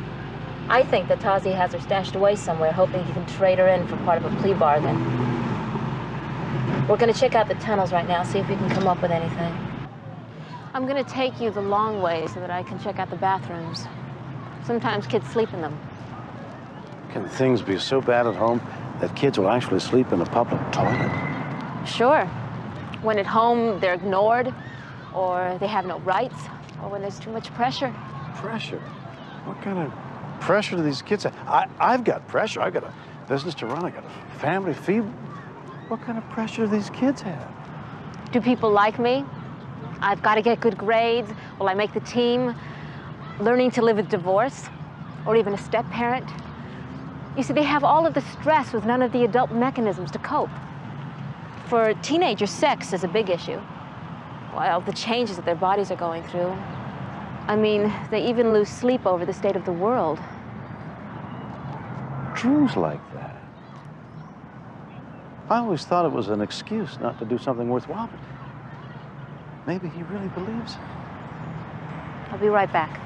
I think that Tazi has her stashed away somewhere, hoping he can trade her in for part of a plea bargain. We're gonna check out the tunnels right now, see if we can come up with anything. I'm gonna take you the long way so that I can check out the bathrooms. Sometimes kids sleep in them. Can things be so bad at home that kids will actually sleep in a public toilet? Sure. When at home they're ignored, or they have no rights, or when there's too much pressure. Pressure? What kind of pressure do these kids have? I've got pressure. I've got a business to run. I've got a family to feed. What kind of pressure do these kids have? Do people like me? I've got to get good grades. Will I make the team? Learning to live with divorce, or even a step-parent. You see, they have all of the stress with none of the adult mechanisms to cope. For teenagers, sex is a big issue. Well, the changes that their bodies are going through. I mean, they even lose sleep over the state of the world. Drew's like that. I always thought it was an excuse not to do something worthwhile. Maybe he really believes it. I'll be right back.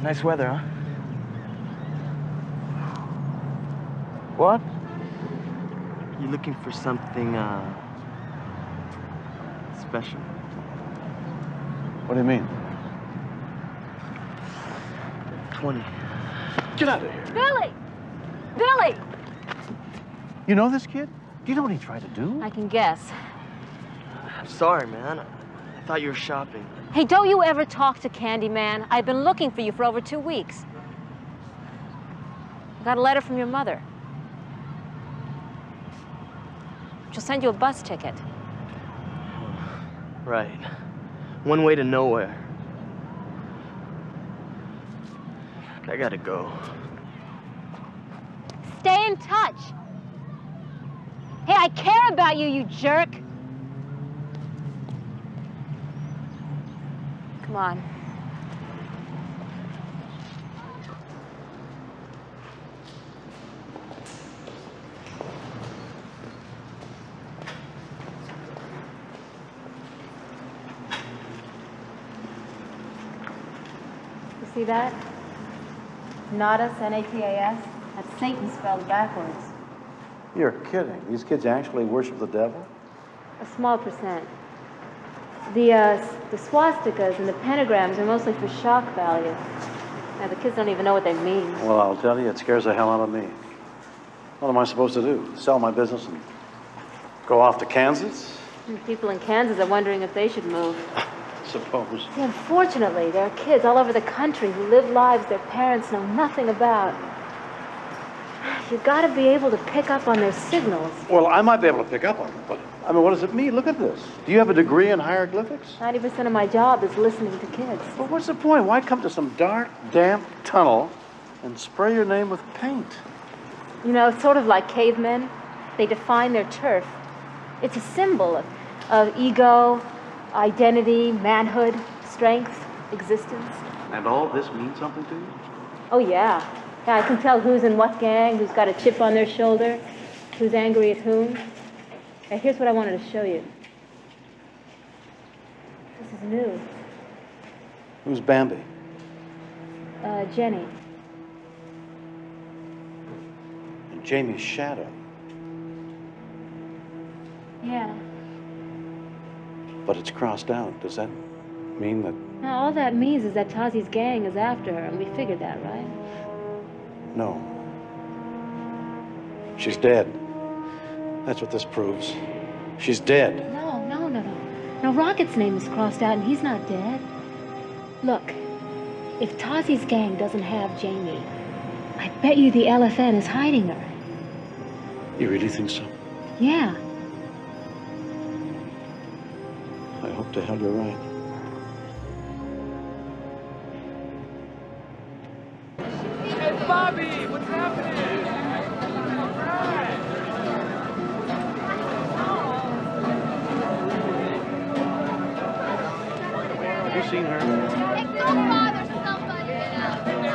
Nice weather, huh? What? You looking for something, special? What do you mean? 20. Get out of here. Billy! Billy! You know this kid? Do you know what he tried to do? I can guess. I'm sorry, man. I thought you were shopping. Hey, don't you ever talk to Candyman? I've been looking for you for over 2 weeks. I got a letter from your mother. She'll send you a bus ticket. Right. One way to nowhere. I gotta go. Stay in touch. Hey, I care about you, you jerk. Come on. You see that? Natas, N-A-T-A-S. That's Satan spelled backwards. You're kidding. These kids actually worship the devil? A small percent. The swastikas and the pentagrams are mostly for shock value. Now, the kids don't even know what they mean. Well, I'll tell you, it scares the hell out of me. What am I supposed to do? Sell my business and go off to Kansas? And people in Kansas are wondering if they should move. Suppose. See, unfortunately, there are kids all over the country who live lives their parents know nothing about. You've got to be able to pick up on their signals. Well, I might be able to pick up on them, but, I mean, what does it mean? Look at this. Do you have a degree in hieroglyphics? 90% of my job is listening to kids. Well, what's the point? Why come to some dark, damp tunnel and spray your name with paint? You know, it's sort of like cavemen. They define their turf. It's a symbol of ego, identity, manhood, strength, existence. And all this means something to you? Oh, yeah. Yeah, I can tell who's in what gang, who's got a chip on their shoulder, who's angry at whom. Now, here's what I wanted to show you. This is new. Who's Bambi? Jenny. And Jamie's shadow. Yeah. But it's crossed out. Does that mean that... Now, all that means is that Tazi's gang is after her, and we figured that, right? No. She's dead. That's what this proves. She's dead. No. Now, Rocket's name is crossed out, and he's not dead. Look, if Tazi's gang doesn't have Jamie, I bet you the LFN is hiding her. You really think so? Yeah. I hope to hell you're right. Hey, Bobby, what's happening? Have you seen her? Hey, don't bother somebody.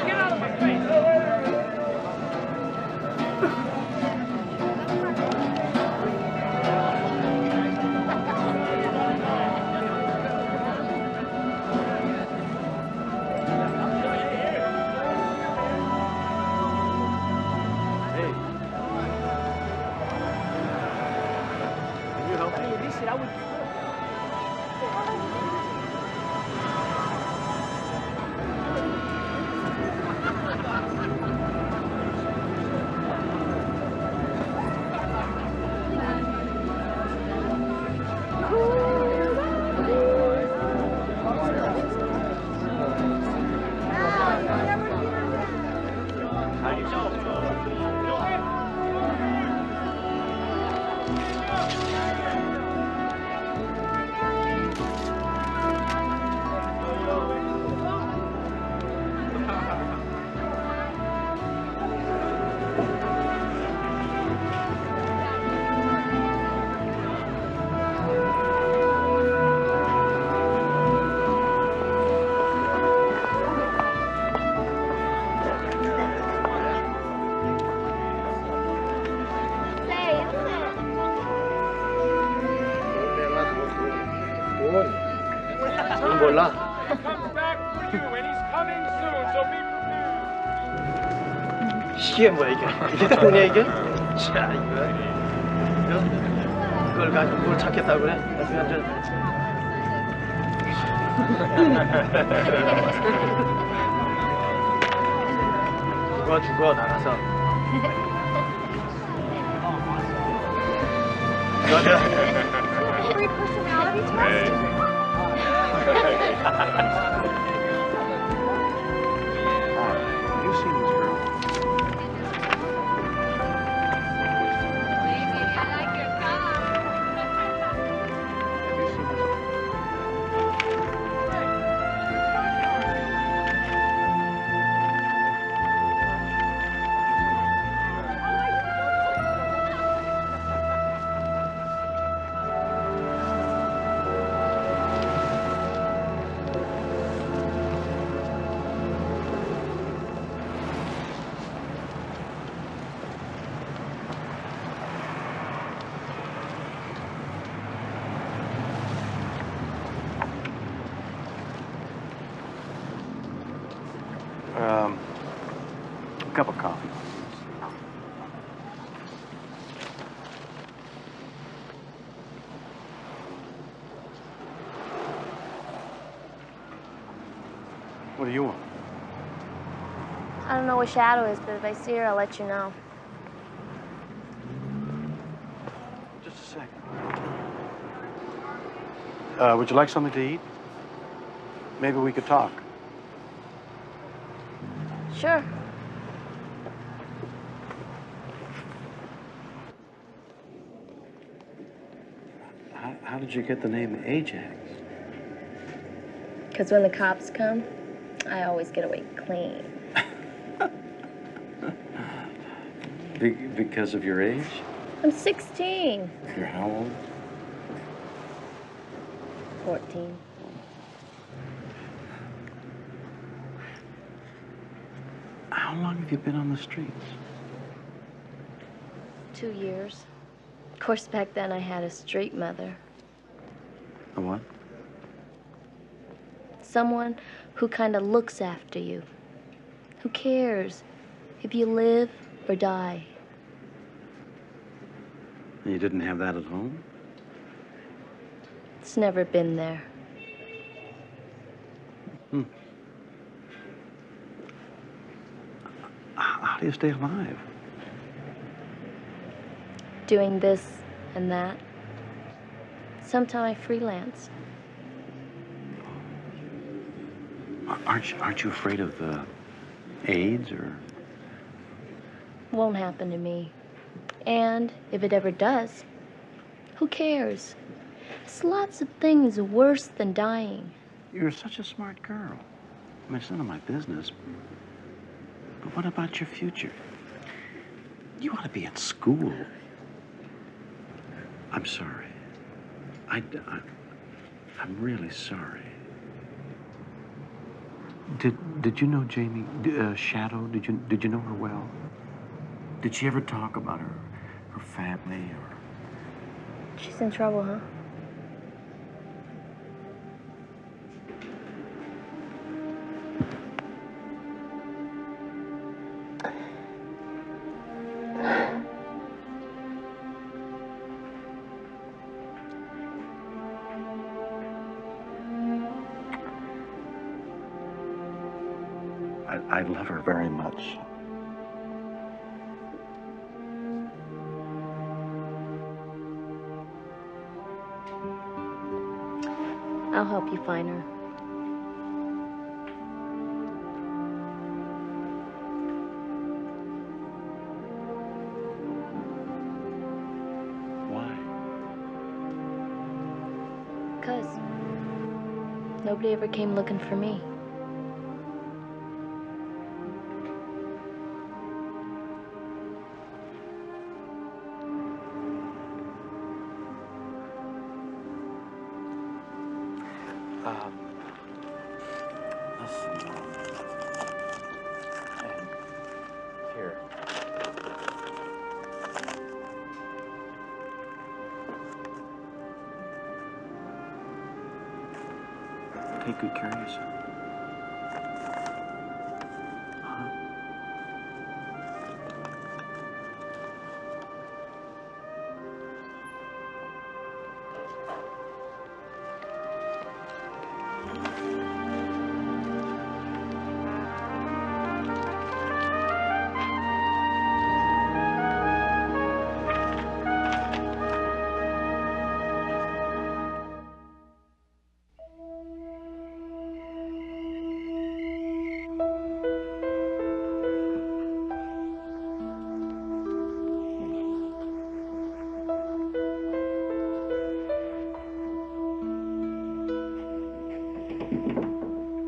Get out of my face. 몰라. Comes back for you, and he's coming soon, so be prepared. 이게 뭐야 이게? 이게 돈이야 이게? 자 이거 이걸 가지고 뭘 찾겠다고 그래? 나중에 완전. 죽어 나가서. Free personality test? You seen this girl? A cup of coffee. What do you want? I don't know where Shadow is, but if I see her, I'll let you know. Just a second. Would you like something to eat? Maybe we could talk. Sure. How did you get the name Ajax? Because when the cops come, I always get away clean. Because of your age? I'm 16. You're how old? 14. How long have you been on the streets? 2 years. Of course, back then I had a street mother. A what? Someone who kind of looks after you. Who cares if you live or die. And you didn't have that at home? It's never been there. How do you stay alive? Doing this and that. Sometimes I freelance. Aren't you afraid of AIDS or? Won't happen to me. And if it ever does, who cares? There's lots of things worse than dying. You're such a smart girl. I mean, it's none of my business. But what about your future? You ought to be in school. I'm sorry. I'm really sorry. Did you know Jamie Shadow? Did you know her well? Did she ever talk about her family or? She's in trouble, huh? I love her very much. I'll help you find her. Why? Because nobody ever came looking for me. Listen. And here. Take good care of yourself.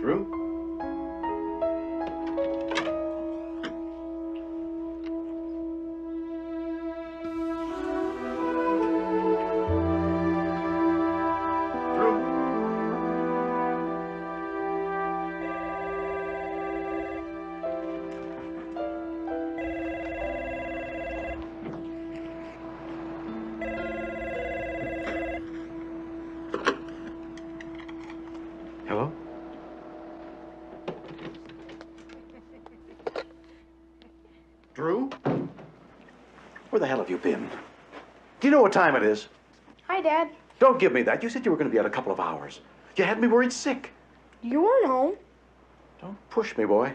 Drew? Hello? Drew? Where the hell have you been? Do you know what time it is? Hi, Dad. Don't give me that. You said you were going to be out a couple of hours. You had me worried sick. You weren't home. Don't push me, boy.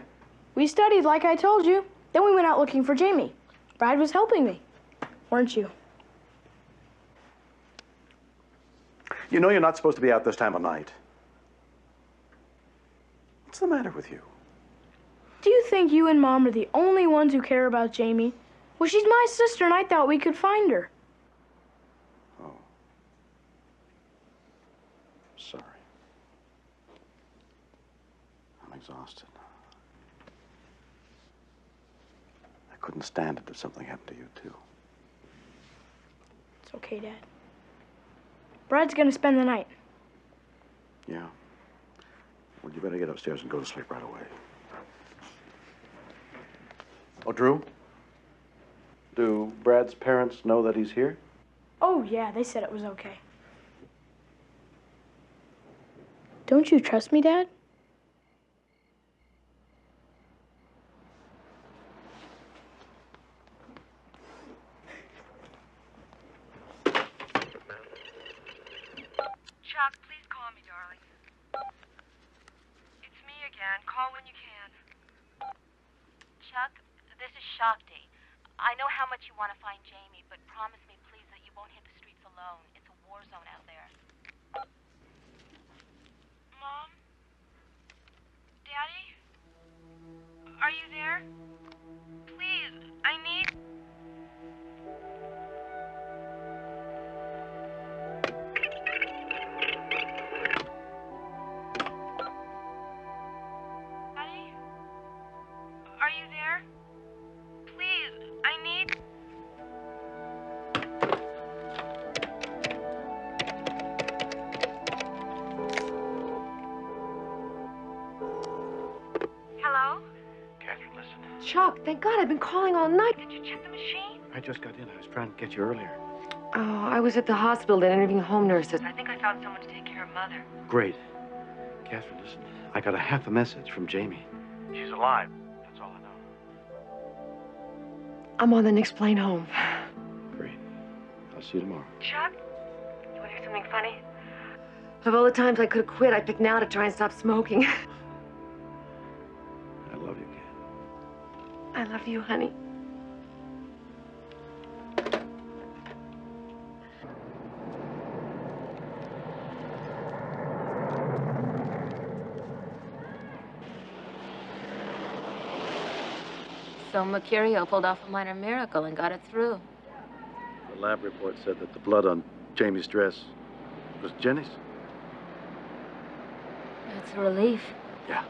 We studied like I told you. Then we went out looking for Jamie. Brad was helping me. Weren't you? You know you're not supposed to be out this time of night. What's the matter with you? Do you think you and Mom are the only ones who care about Jamie? Well, she's my sister, and I thought we could find her. Oh. Sorry. I'm exhausted. I couldn't stand it if something happened to you, too. It's okay, Dad. Brad's gonna spend the night. Yeah. Well, you better get upstairs and go to sleep right away. Oh, Drew? Do Brad's parents know that he's here? Oh, yeah, they said it was okay. Don't you trust me, Dad? Chuck, please call me, darling. It's me again. Call when you can. Chuck, this is Shakti. I know how much you want to find Jamie, but promise me, please, that you won't hit the streets alone. It's a war zone out there. Mom? Daddy? Are you there? Please, I need... Daddy? Are you there? Please, I need... Hello? Catherine, listen. Chuck, thank God, I've been calling all night. Did you check the machine? I just got in. I was trying to get you earlier. Oh, I was at the hospital then interviewing home nurses. I think I found someone to take care of Mother. Great. Catherine, listen. I got a half a message from Jamie. She's alive. That's all I know. I'm on the next plane home. Great. I'll see you tomorrow. Chuck? You want to hear something funny? Of all the times I could have quit, I picked now to try and stop smoking. I love you, kid. love you, honey. So Mercurio pulled off a minor miracle and got it through. The lab report said that the blood on Jamie's dress was Jenny's. That's a relief. Yeah.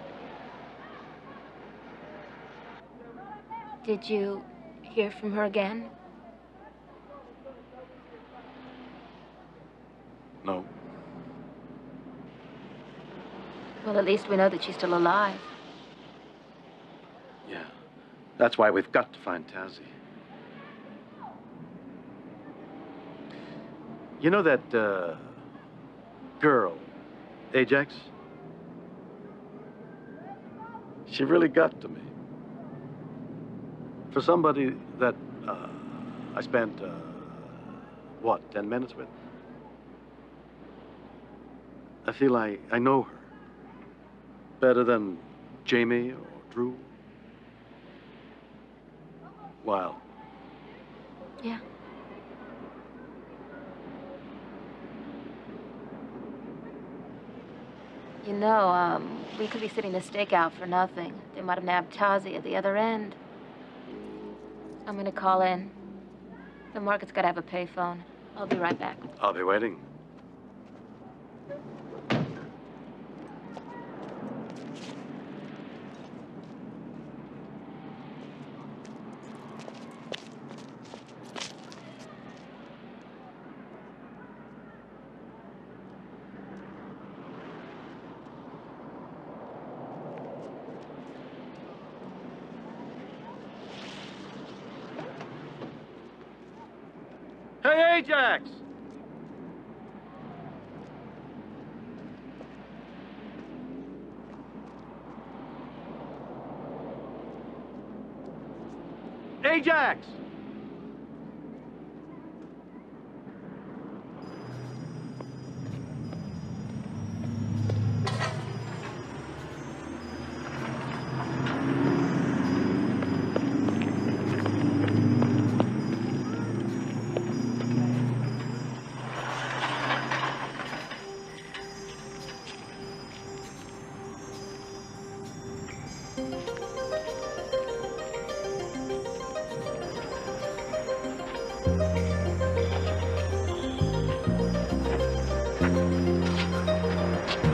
Did you hear from her again? No. Well, at least we know that she's still alive. Yeah. That's why we've got to find Tazzy. You know that, girl, Ajax? She really got to me. For somebody that, I spent, 10 minutes with? I feel I know her. Better than Jamie or Drew. Wow. Yeah. You know, we could be sitting the stake out for nothing. They might have nabbed Tazi at the other end. I'm gonna call in. The market's gotta have a payphone. I'll be right back. I'll be waiting. Hey, Ajax! Ajax!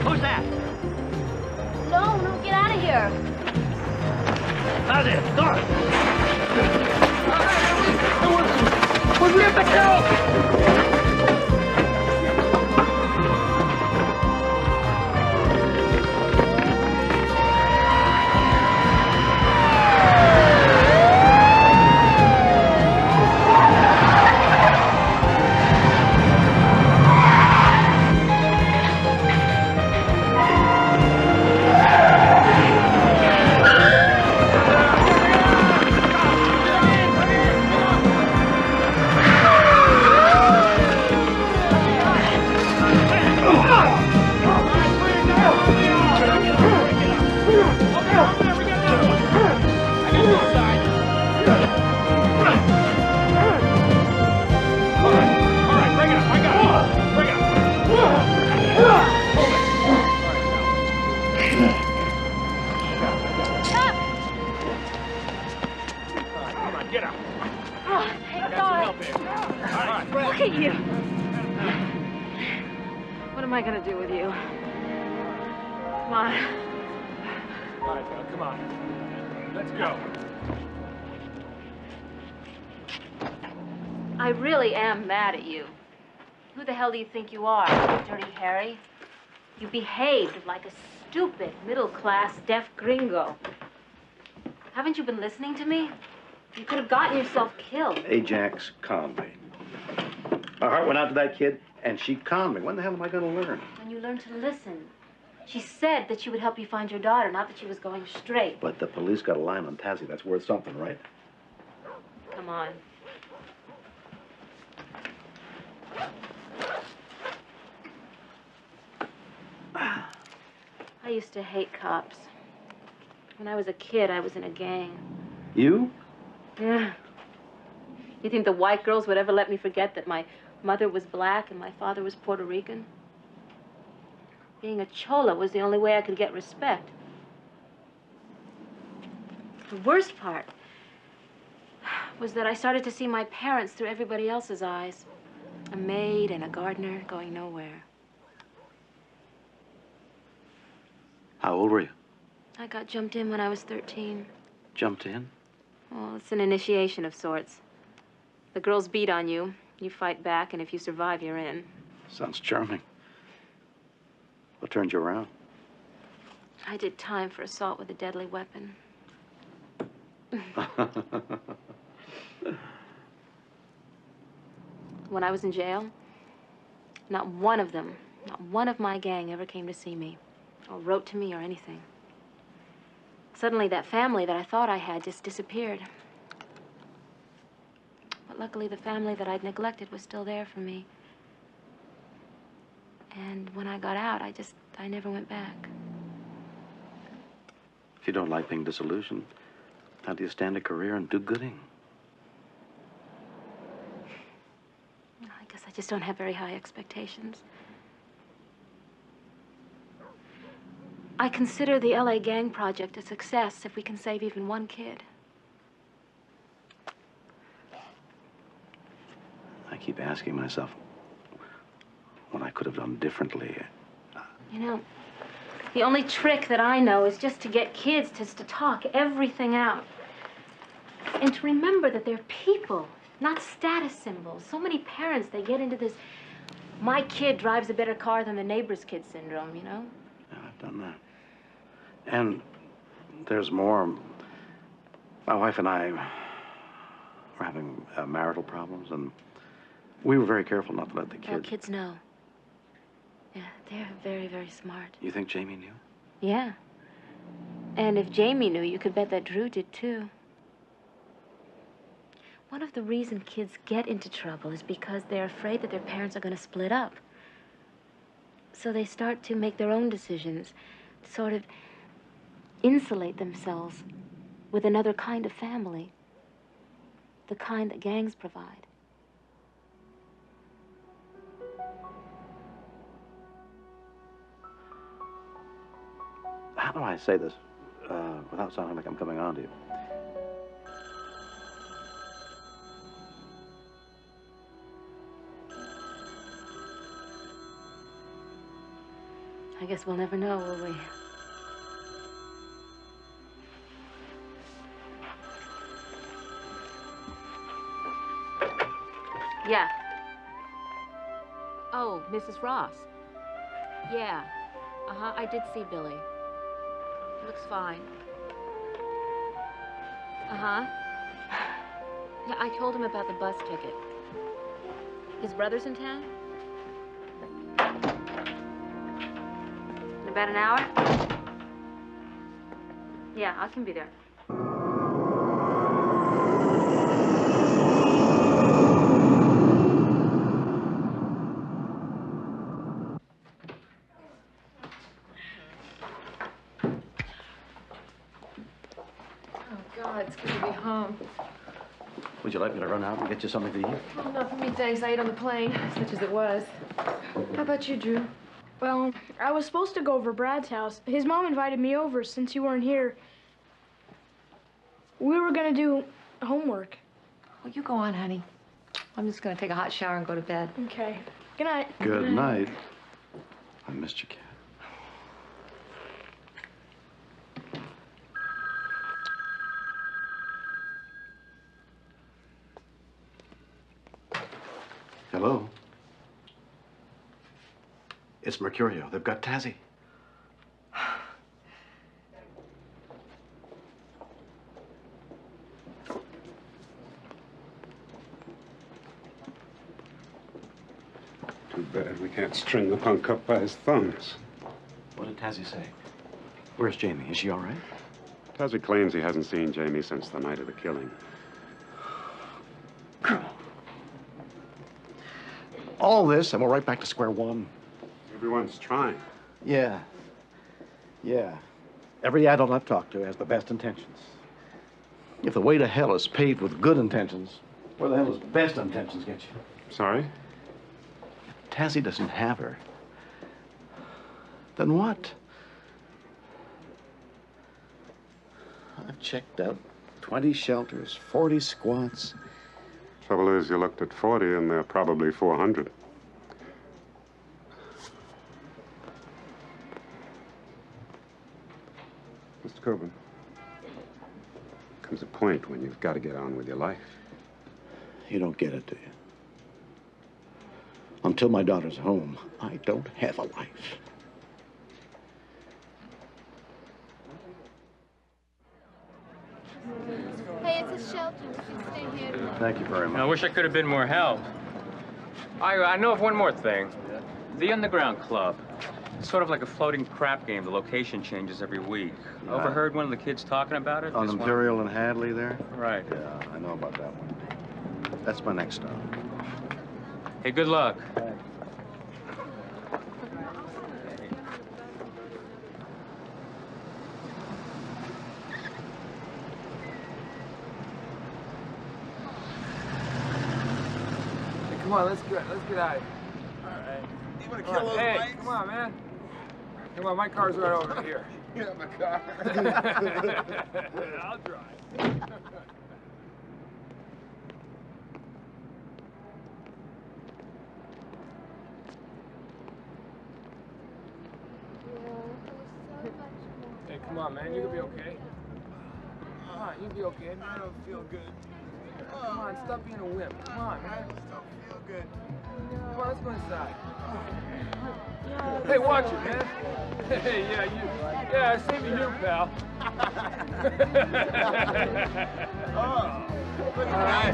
Who's that? No, get out of here. How's it? Start! We have to kill! Look at you. What am I gonna do with you? Come on. All right, Phil, come on. Let's go. I really am mad at you. Who the hell do you think you are, Dirty Harry? You behaved like a stupid, middle-class, deaf gringo. Haven't you been listening to me? You could have gotten yourself killed. Ajax calmed me. My heart went out to that kid, and she calmed me. When the hell am I going to learn? When you learn to listen. She said that she would help you find your daughter, not that she was going straight. But the police got a line on Tazzy. That's worth something, right? Come on. I used to hate cops. When I was a kid, I was in a gang. You? Yeah. You think the white girls would ever let me forget that my mother was black and my father was Puerto Rican? Being a chola was the only way I could get respect. The worst part was that I started to see my parents through everybody else's eyes. A maid and a gardener going nowhere. How old were you? I got jumped in when I was 13. Jumped in? Well, it's an initiation of sorts. The girls beat on you, you fight back, and if you survive, you're in. Sounds charming. What turned you around? I did time for assault with a deadly weapon. When I was in jail, not one of them, not one of my gang ever came to see me, or wrote to me or anything. Suddenly, that family that I thought I had just disappeared. But luckily, the family that I'd neglected was still there for me. And when I got out, I never went back. If you don't like being disillusioned, how do you stand a career in do-gooding? I guess I just don't have very high expectations. I consider the LA Gang Project a success if we can save even one kid. I keep asking myself what I could have done differently. You know, the only trick that I know is just to get kids to talk everything out. And to remember that they're people, not status symbols. So many parents, they get into this, my kid drives a better car than the neighbor's kid syndrome, you know? Yeah, I've done that. And there's more. My wife and I were having marital problems, and we were very careful not to let the kids... Oh, kids know. Yeah, they're very, very smart. You think Jamie knew? Yeah. And if Jamie knew, you could bet that Drew did too. One of the reasons kids get into trouble is because they're afraid that their parents are going to split up. So they start to make their own decisions, sort of insulate themselves with another kind of family, the kind that gangs provide. How do I say this without sounding like I'm coming on to you? I guess we'll never know, will we? Yeah. Oh, Mrs. Ross. Yeah. Uh-huh, I did see Billy. He looks fine. Uh-huh. Yeah, I told him about the bus ticket. His brother's in town? In about an hour? Yeah, I can be there. God, it's good to be home. Would you like me to run out and get you something to eat? Oh, not for me, thanks. I ate on the plane, such as it was. How about you, Drew? Well, I was supposed to go over Brad's house. His mom invited me over since you weren't here. We were gonna do homework. Well, you go on, honey. I'm just gonna take a hot shower and go to bed. Okay. Good night. Good night. I missed you, kid. Hello? It's Mercurio. They've got Tazzy. Too bad we can't string the punk up by his thumbs. What did Tazzy say? Where's Jamie? Is she all right? Tazzy claims he hasn't seen Jamie since the night of the killing. All this, and we're right back to square one. Everyone's trying. Yeah. Yeah. Every adult I've talked to has the best intentions. If the way to hell is paved with good intentions, where the hell does best intentions get you? Sorry? Tassie doesn't have her. Then what? I've checked out 20 shelters, 40 squats. Trouble is, you looked at 40 and there are probably 400. Mr. Coburn, comes a point when you've got to get on with your life. You don't get it, do you? Until my daughter's home, I don't have a life. Hey, it's a shelter. We can stay here. Thank you very much. I wish I could have been more help. I know of one more thing. The Underground Club. It's sort of like a floating crap game. The location changes every week. Overheard one of the kids talking about it? On Imperial and Hadley there? Right. Yeah, I know about that one. That's my next stop. Hey, good luck. Come on, let's get out of here. All right. You want to kill those Hey, bikes? Come on, man. Come on, my car's right over here. You have a car. I'll drive. Hey, come on, man. You'll be okay. Come on, you'll be okay. I don't feel good. Come on, stop being a wimp. Come on, man. I just don't feel good. Come on, let's go inside. Hey, watch it, man. Hey, yeah, same to you, pal. Oh, look at that.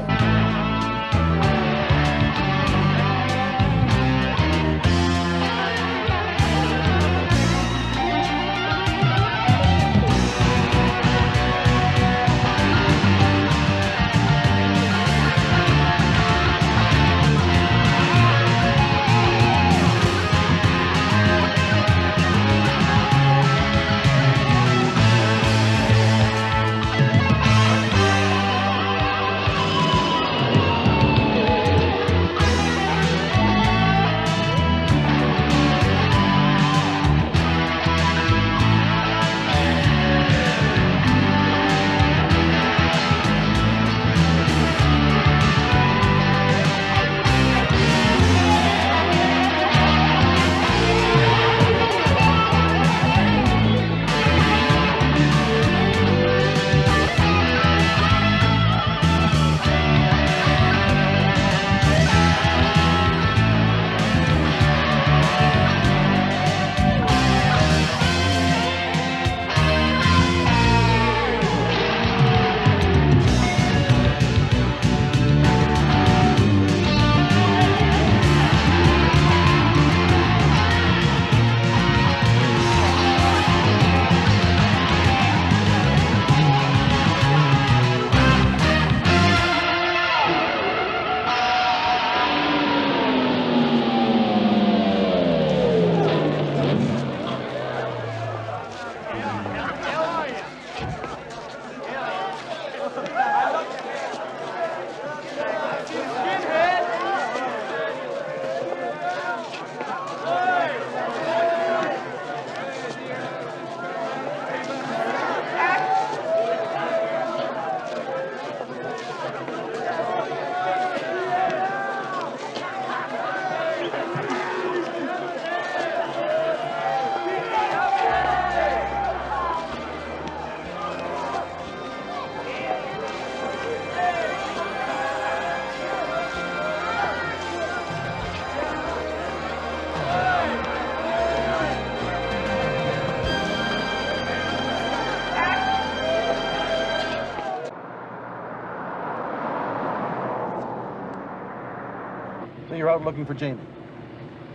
So you're out looking for Jamie.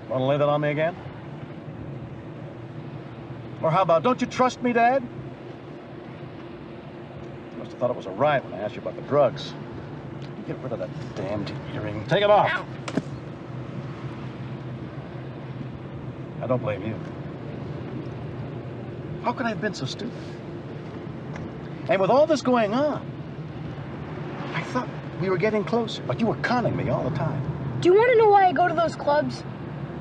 Want to lay that on me again? Or how about, don't you trust me, Dad? You must have thought it was a riot when I asked you about the drugs. Get rid of that damned earring. Take it off. Ow. I don't blame you. How could I have been so stupid? And with all this going on, We were getting closer, but you were conning me all the time. Do you want to know why I go to those clubs?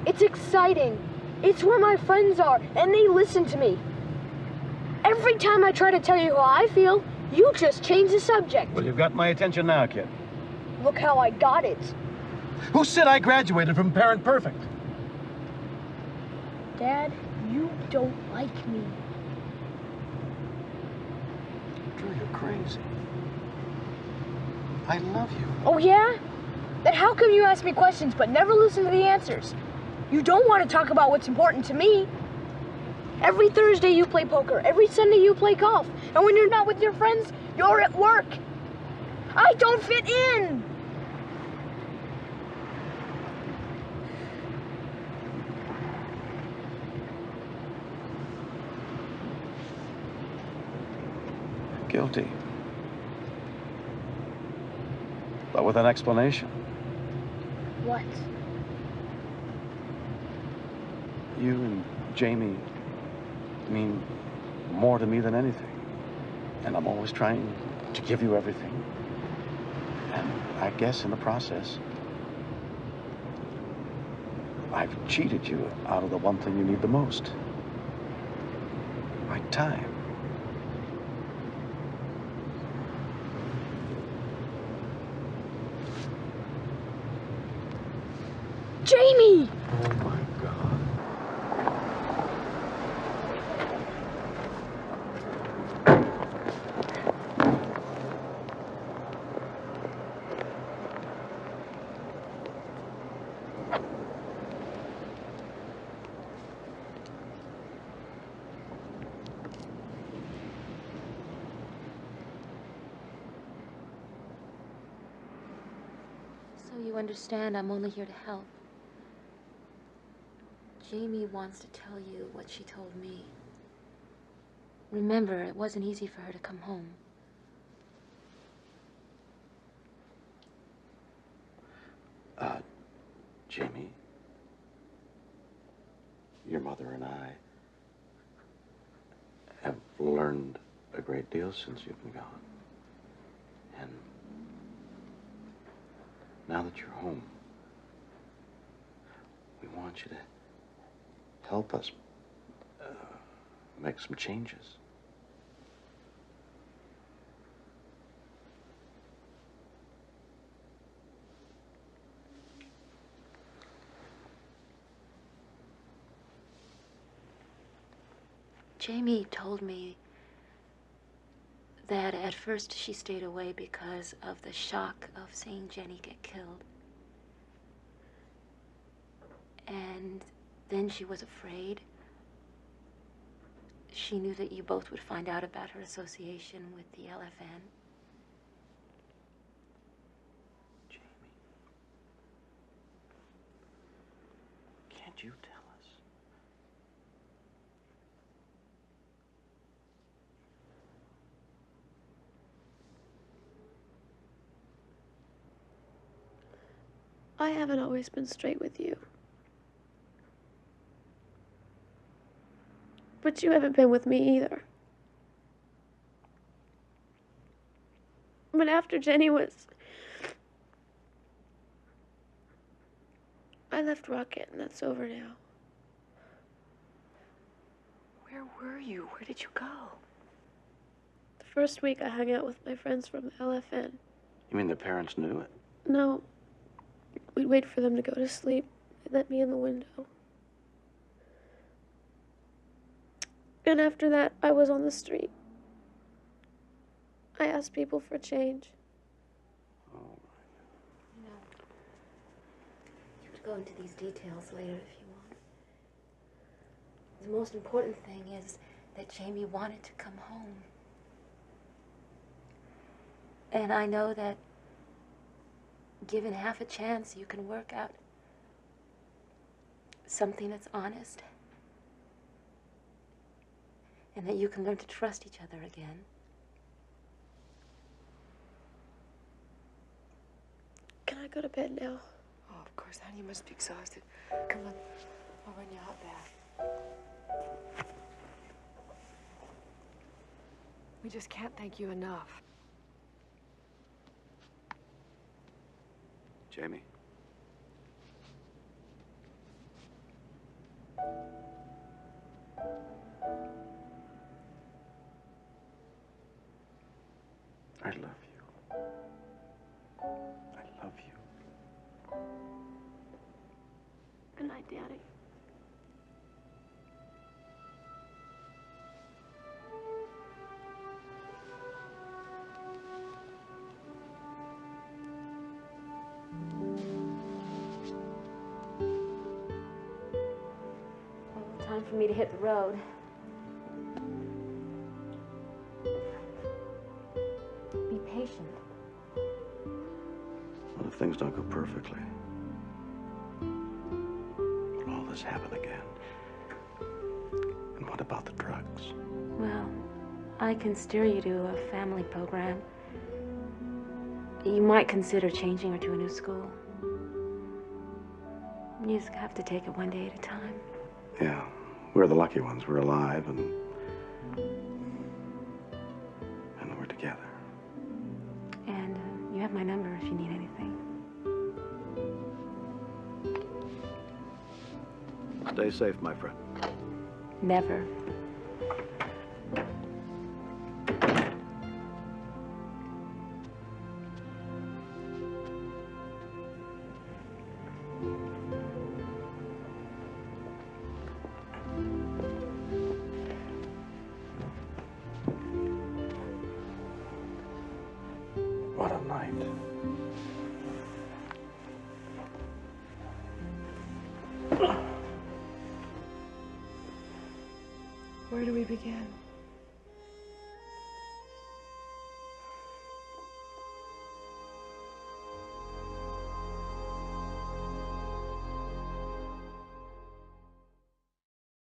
It's exciting. It's where my friends are, and they listen to me. Every time I try to tell you how I feel, you just change the subject. Well, you've got my attention now, kid. Look how I got it. Who said I graduated from Parent Perfect? Dad, you don't like me. Drew, you're crazy. I love you. Oh, yeah? Then how come you ask me questions but never listen to the answers? You don't want to talk about what's important to me. Every Thursday you play poker. Every Sunday you play golf. And when you're not with your friends, you're at work. I don't fit in. Guilty. But with an explanation. What? You and Jamie mean more to me than anything. And I'm always trying to give you everything. And I guess in the process, I've cheated you out of the one thing you need the most. My time. Jamie! Oh my God. So you understand I'm only here to help. Jamie wants to tell you what she told me. Remember, it wasn't easy for her to come home. Jamie, your mother and I have learned a great deal since you've been gone. And now that you're home, we want you to help us make some changes. Jamie told me that at first she stayed away because of the shock of seeing Jenny get killed. And then she was afraid. She knew that you both would find out about her association with the LFN. Jamie, can't you tell us? I haven't always been straight with you. But you haven't been with me either. But after Jenny was... I left Rocket, and that's over now. Where were you? Where did you go? The first week I hung out with my friends from the LFN. You mean the parents knew it? No. We'd wait for them to go to sleep. They'd let me in the window. And after that, I was on the street. I asked people for change. You know, you could go into these details later if you want. The most important thing is that Jamie wanted to come home. And I know that given half a chance, you can work out something that's honest. And that you can learn to trust each other again. Can I go to bed now? Oh, of course, honey, you must be exhausted. Come on, I'll run you out bath. We just can't thank you enough. Jamie. I love you. I love you. Good night, Daddy. Well, time for me to hit the road. Be patient. What if things don't go perfectly? Will all this happen again? And what about the drugs? Well, I can steer you to a family program. You might consider changing her to a new school. You just have to take it one day at a time. Yeah, we're the lucky ones. We're alive and we're together. And you have my number if you need anything. Stay safe, my friend. Never. What a night. Where do we begin?